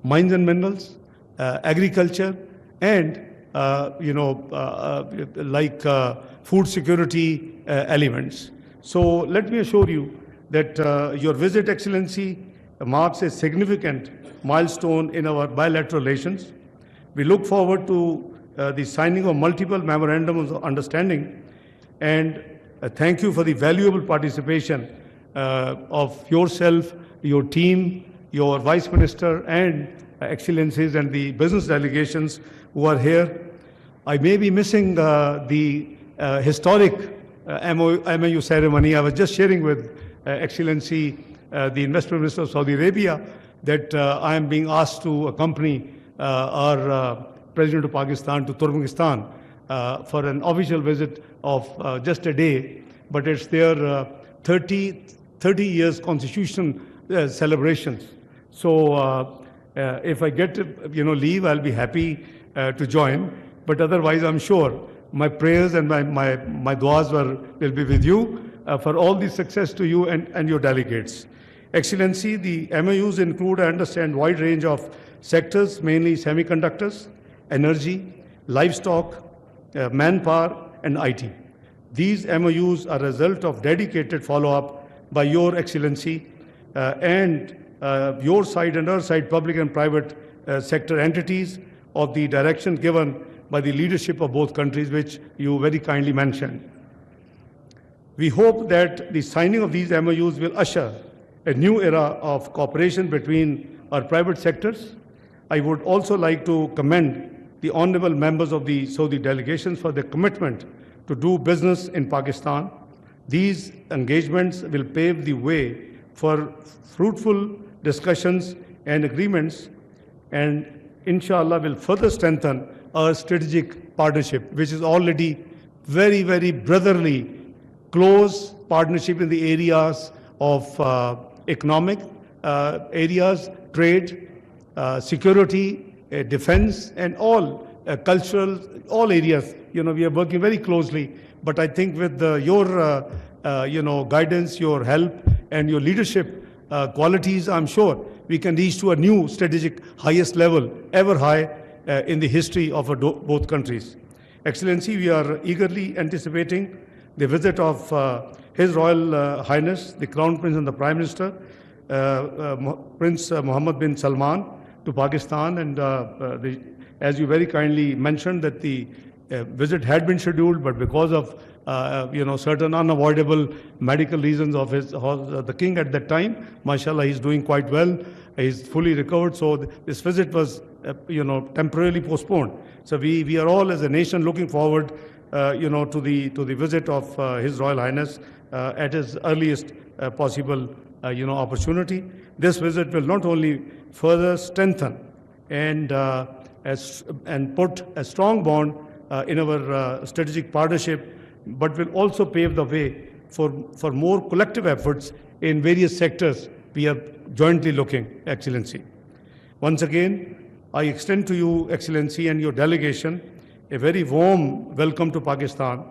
mines and minerals, agriculture, and food security elements. So let me assure you that your visit, Excellency, marks a significant milestone in our bilateral relations. We look forward to the signing of multiple memorandums of understanding, and thank you for the valuable participation of yourself, your team, your Vice Minister, and Excellencies and the business delegations who are here. I may be missing the historic MOU ceremony. I was just sharing with Excellency, the Investment Minister of Saudi Arabia, that I am being asked to accompany our President of Pakistan to Turkmenistan for an official visit of just a day, but it's their 30 years constitution celebrations. So if I get leave, I'll be happy to join. But otherwise, I'm sure my prayers and my duas will be with you for all the success to you and your delegates. Excellency, the MOUs include, I understand, wide range of sectors, mainly semiconductors, energy, livestock, manpower, and IT. These MOUs are a result of dedicated follow-up by Your Excellency and your side and our side, public and private sector entities, of the direction given by the leadership of both countries, which you very kindly mentioned. We hope that the signing of these MOUs will usher a new era of cooperation between our private sectors. I would also like to commend the honorable members of the Saudi delegations for their commitment to do business in Pakistan. These engagements will pave the way for fruitful discussions and agreements, and inshallah will further strengthen our strategic partnership, which is already very, very brotherly, close partnership in the areas of economic areas, trade, security, defense, and all cultural, all areas. We are working very closely. But I think with your guidance, your help, and your leadership qualities, I'm sure we can reach to a new strategic highest level, ever high in the history of both countries. Excellency, we are eagerly anticipating the visit of His Royal Highness, the Crown Prince and the Prime Minister, Prince Mohammed bin Salman, to Pakistan. And as you very kindly mentioned, that the visit had been scheduled, but because of certain unavoidable medical reasons of the king at that time, mashallah, he's doing quite well. He's fully recovered. So this visit was temporarily postponed. So we are all as a nation looking forward to the visit of His Royal Highness at his earliest possible opportunity. This visit will not only further strengthen and put a strong bond in our strategic partnership, but will also pave the way for more collective efforts in various sectors we are jointly looking, Excellency. Once again, I extend to you, Excellency, and your delegation a very warm welcome to Pakistan,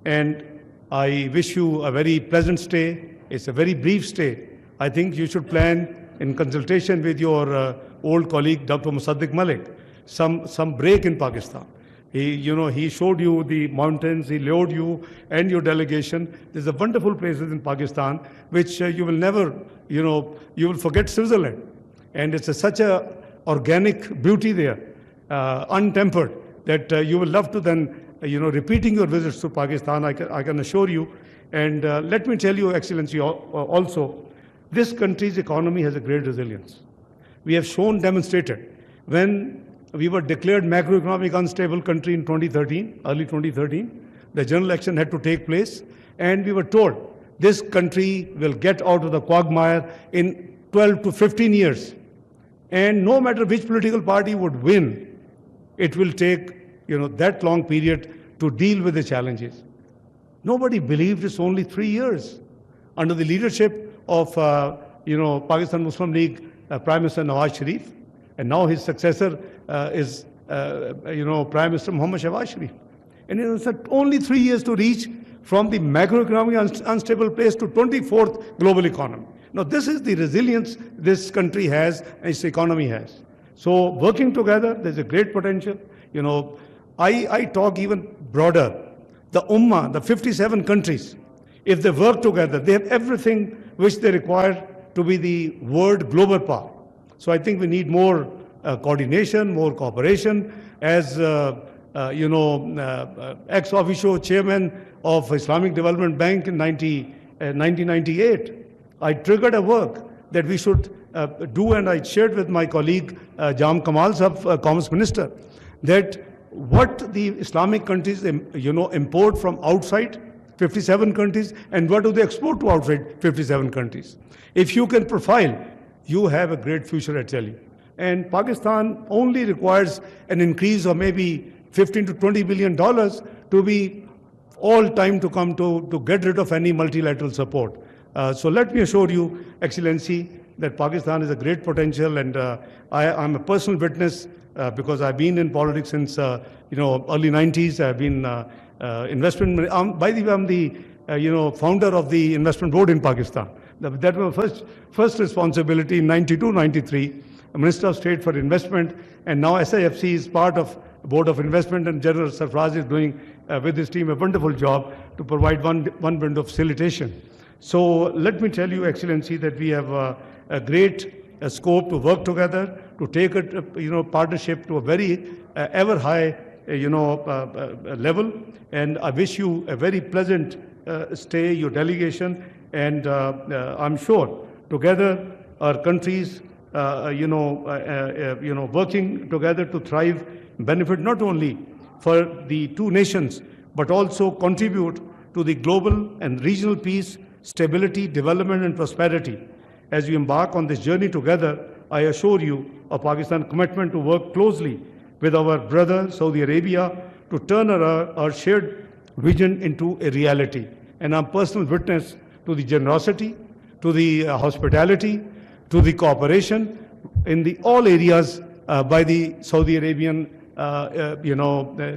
and I wish you a very pleasant stay. It's a very brief stay. I think you should plan, in consultation with your old colleague, Dr. Musaddiq Malik, some break in Pakistan. He showed you the mountains, he lured you and your delegation. There's a wonderful places in Pakistan which you will never, you will forget Switzerland. And it's such a organic beauty there, untempered, that you will love to then, repeating your visits to Pakistan, I can assure you. And let me tell you, Excellency, also, this country's economy has a great resilience. We have demonstrated, when we were declared macroeconomic unstable country in 2013, early 2013, the general election had to take place, and we were told this country will get out of the quagmire in 12 to 15 years. And no matter which political party would win, it will take that long period to deal with the challenges. Nobody believed it's only 3 years. Under the leadership of, Pakistan Muslim League Prime Minister Nawaz Sharif, and now his successor is, Prime Minister Muhammad Shahbaz Sharif. And it took only 3 years to reach from the macroeconomic unstable place to 24th global economy. Now, this is the resilience this country has and its economy has. So, working together, there's a great potential. I talk even broader. The Ummah, the 57 countries, if they work together, they have everything which they require to be the world global power. So I think we need more coordination, more cooperation. As ex officio chairman of Islamic Development Bank in 1998, I triggered a work that we should do, and I shared with my colleague Jam Kamal Sahab, Commerce Minister, that what the Islamic countries import from outside 57 countries, and what do they export to outside 57 countries. If you can profile, you have a great future, I tell you. And Pakistan only requires an increase of maybe $15 to $20 billion to be all time to come to get rid of any multilateral support. So let me assure you, Excellency, that Pakistan is a great potential, and I'm a personal witness because I've been in politics since early 90s. I've been investment. By the way, I'm the founder of the investment board in Pakistan. That was my first responsibility in 92, 93. Minister of State for Investment, and now SIFC is part of Board of Investment, and General Sarfraz is doing with his team a wonderful job to provide one window of facilitation. So let me tell you, Excellency, that we have a great scope to work together, to take a partnership to a very ever high level. And I wish you a very pleasant stay, your delegation, and I'm sure together our countries, working together to thrive, benefit not only for the two nations, but also contribute to the global and regional peace, stability, development, and prosperity. As we embark on this journey together, I assure you of Pakistan's commitment to work closely with our brother Saudi Arabia to turn our shared vision into a reality. And I'm personal witness to the generosity, to the hospitality, to the cooperation in all areas by the Saudi Arabian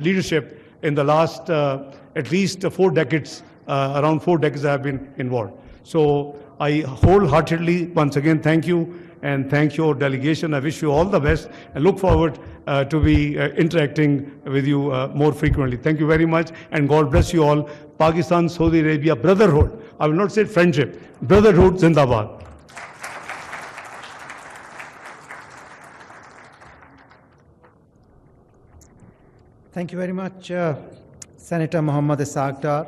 leadership in the last at least 4 decades. Around 4 decades I have been involved. So I wholeheartedly once again thank you, and thank your delegation. I wish you all the best and look forward to be interacting with you more frequently. Thank you very much, and God bless you all. Pakistan, Saudi Arabia, brotherhood. I will not say friendship. Brotherhood, Zindabad. Thank you very much, Senator Muhammad Isaaq Dar,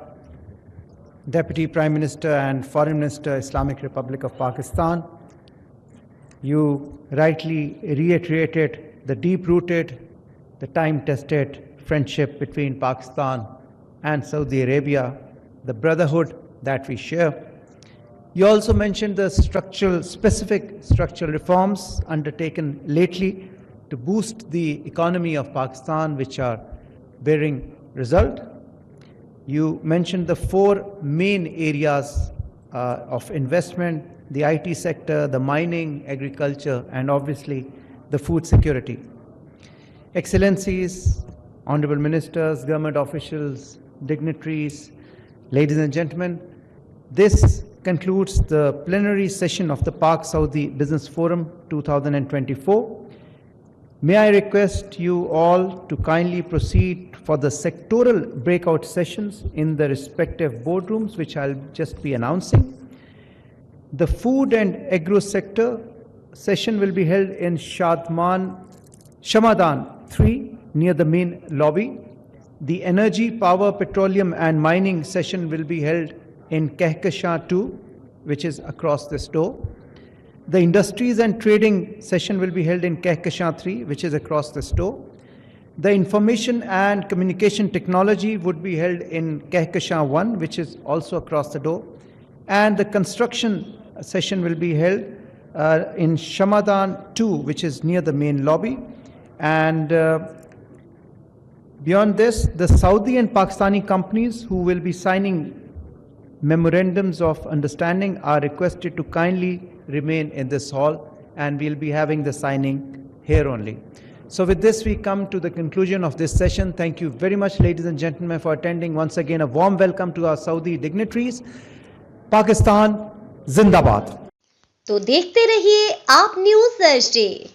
Deputy Prime Minister and Foreign Minister, Islamic Republic of Pakistan. You rightly reiterated the deep-rooted, the time-tested friendship between Pakistan and Saudi Arabia, the brotherhood that we share. You also mentioned the specific structural reforms undertaken lately to boost the economy of Pakistan, which are bearing result. You mentioned the 4 main areas of investment: the IT sector, the mining, agriculture, and obviously the food security. Excellencies, honorable ministers, government officials, dignitaries, ladies and gentlemen, this concludes the plenary session of the Pak Saudi Business Forum 2024. May I request you all to kindly proceed for the sectoral breakout sessions in the respective boardrooms, which I'll just be announcing. The food and agro sector session will be held in Shamadan 3 near the main lobby. The energy, power, petroleum and mining session will be held in Kehkashan 2, which is across this door. The industries and trading session will be held in Kehkashan 3, which is across this door. The information and communication technology would be held in Kehkashan 1, which is also across the door. And the construction session will be held in Shamadan 2, which is near the main lobby. And Beyond this, the Saudi and Pakistani companies who will be signing memorandums of understanding are requested to kindly remain in this hall, and we'll be having the signing here only. So with this, we come to the conclusion of this session. Thank you very much, ladies and gentlemen, for attending. Once again, a warm welcome to our Saudi dignitaries. Pakistan, Zindabad. तो देखते रहिए आप news HD।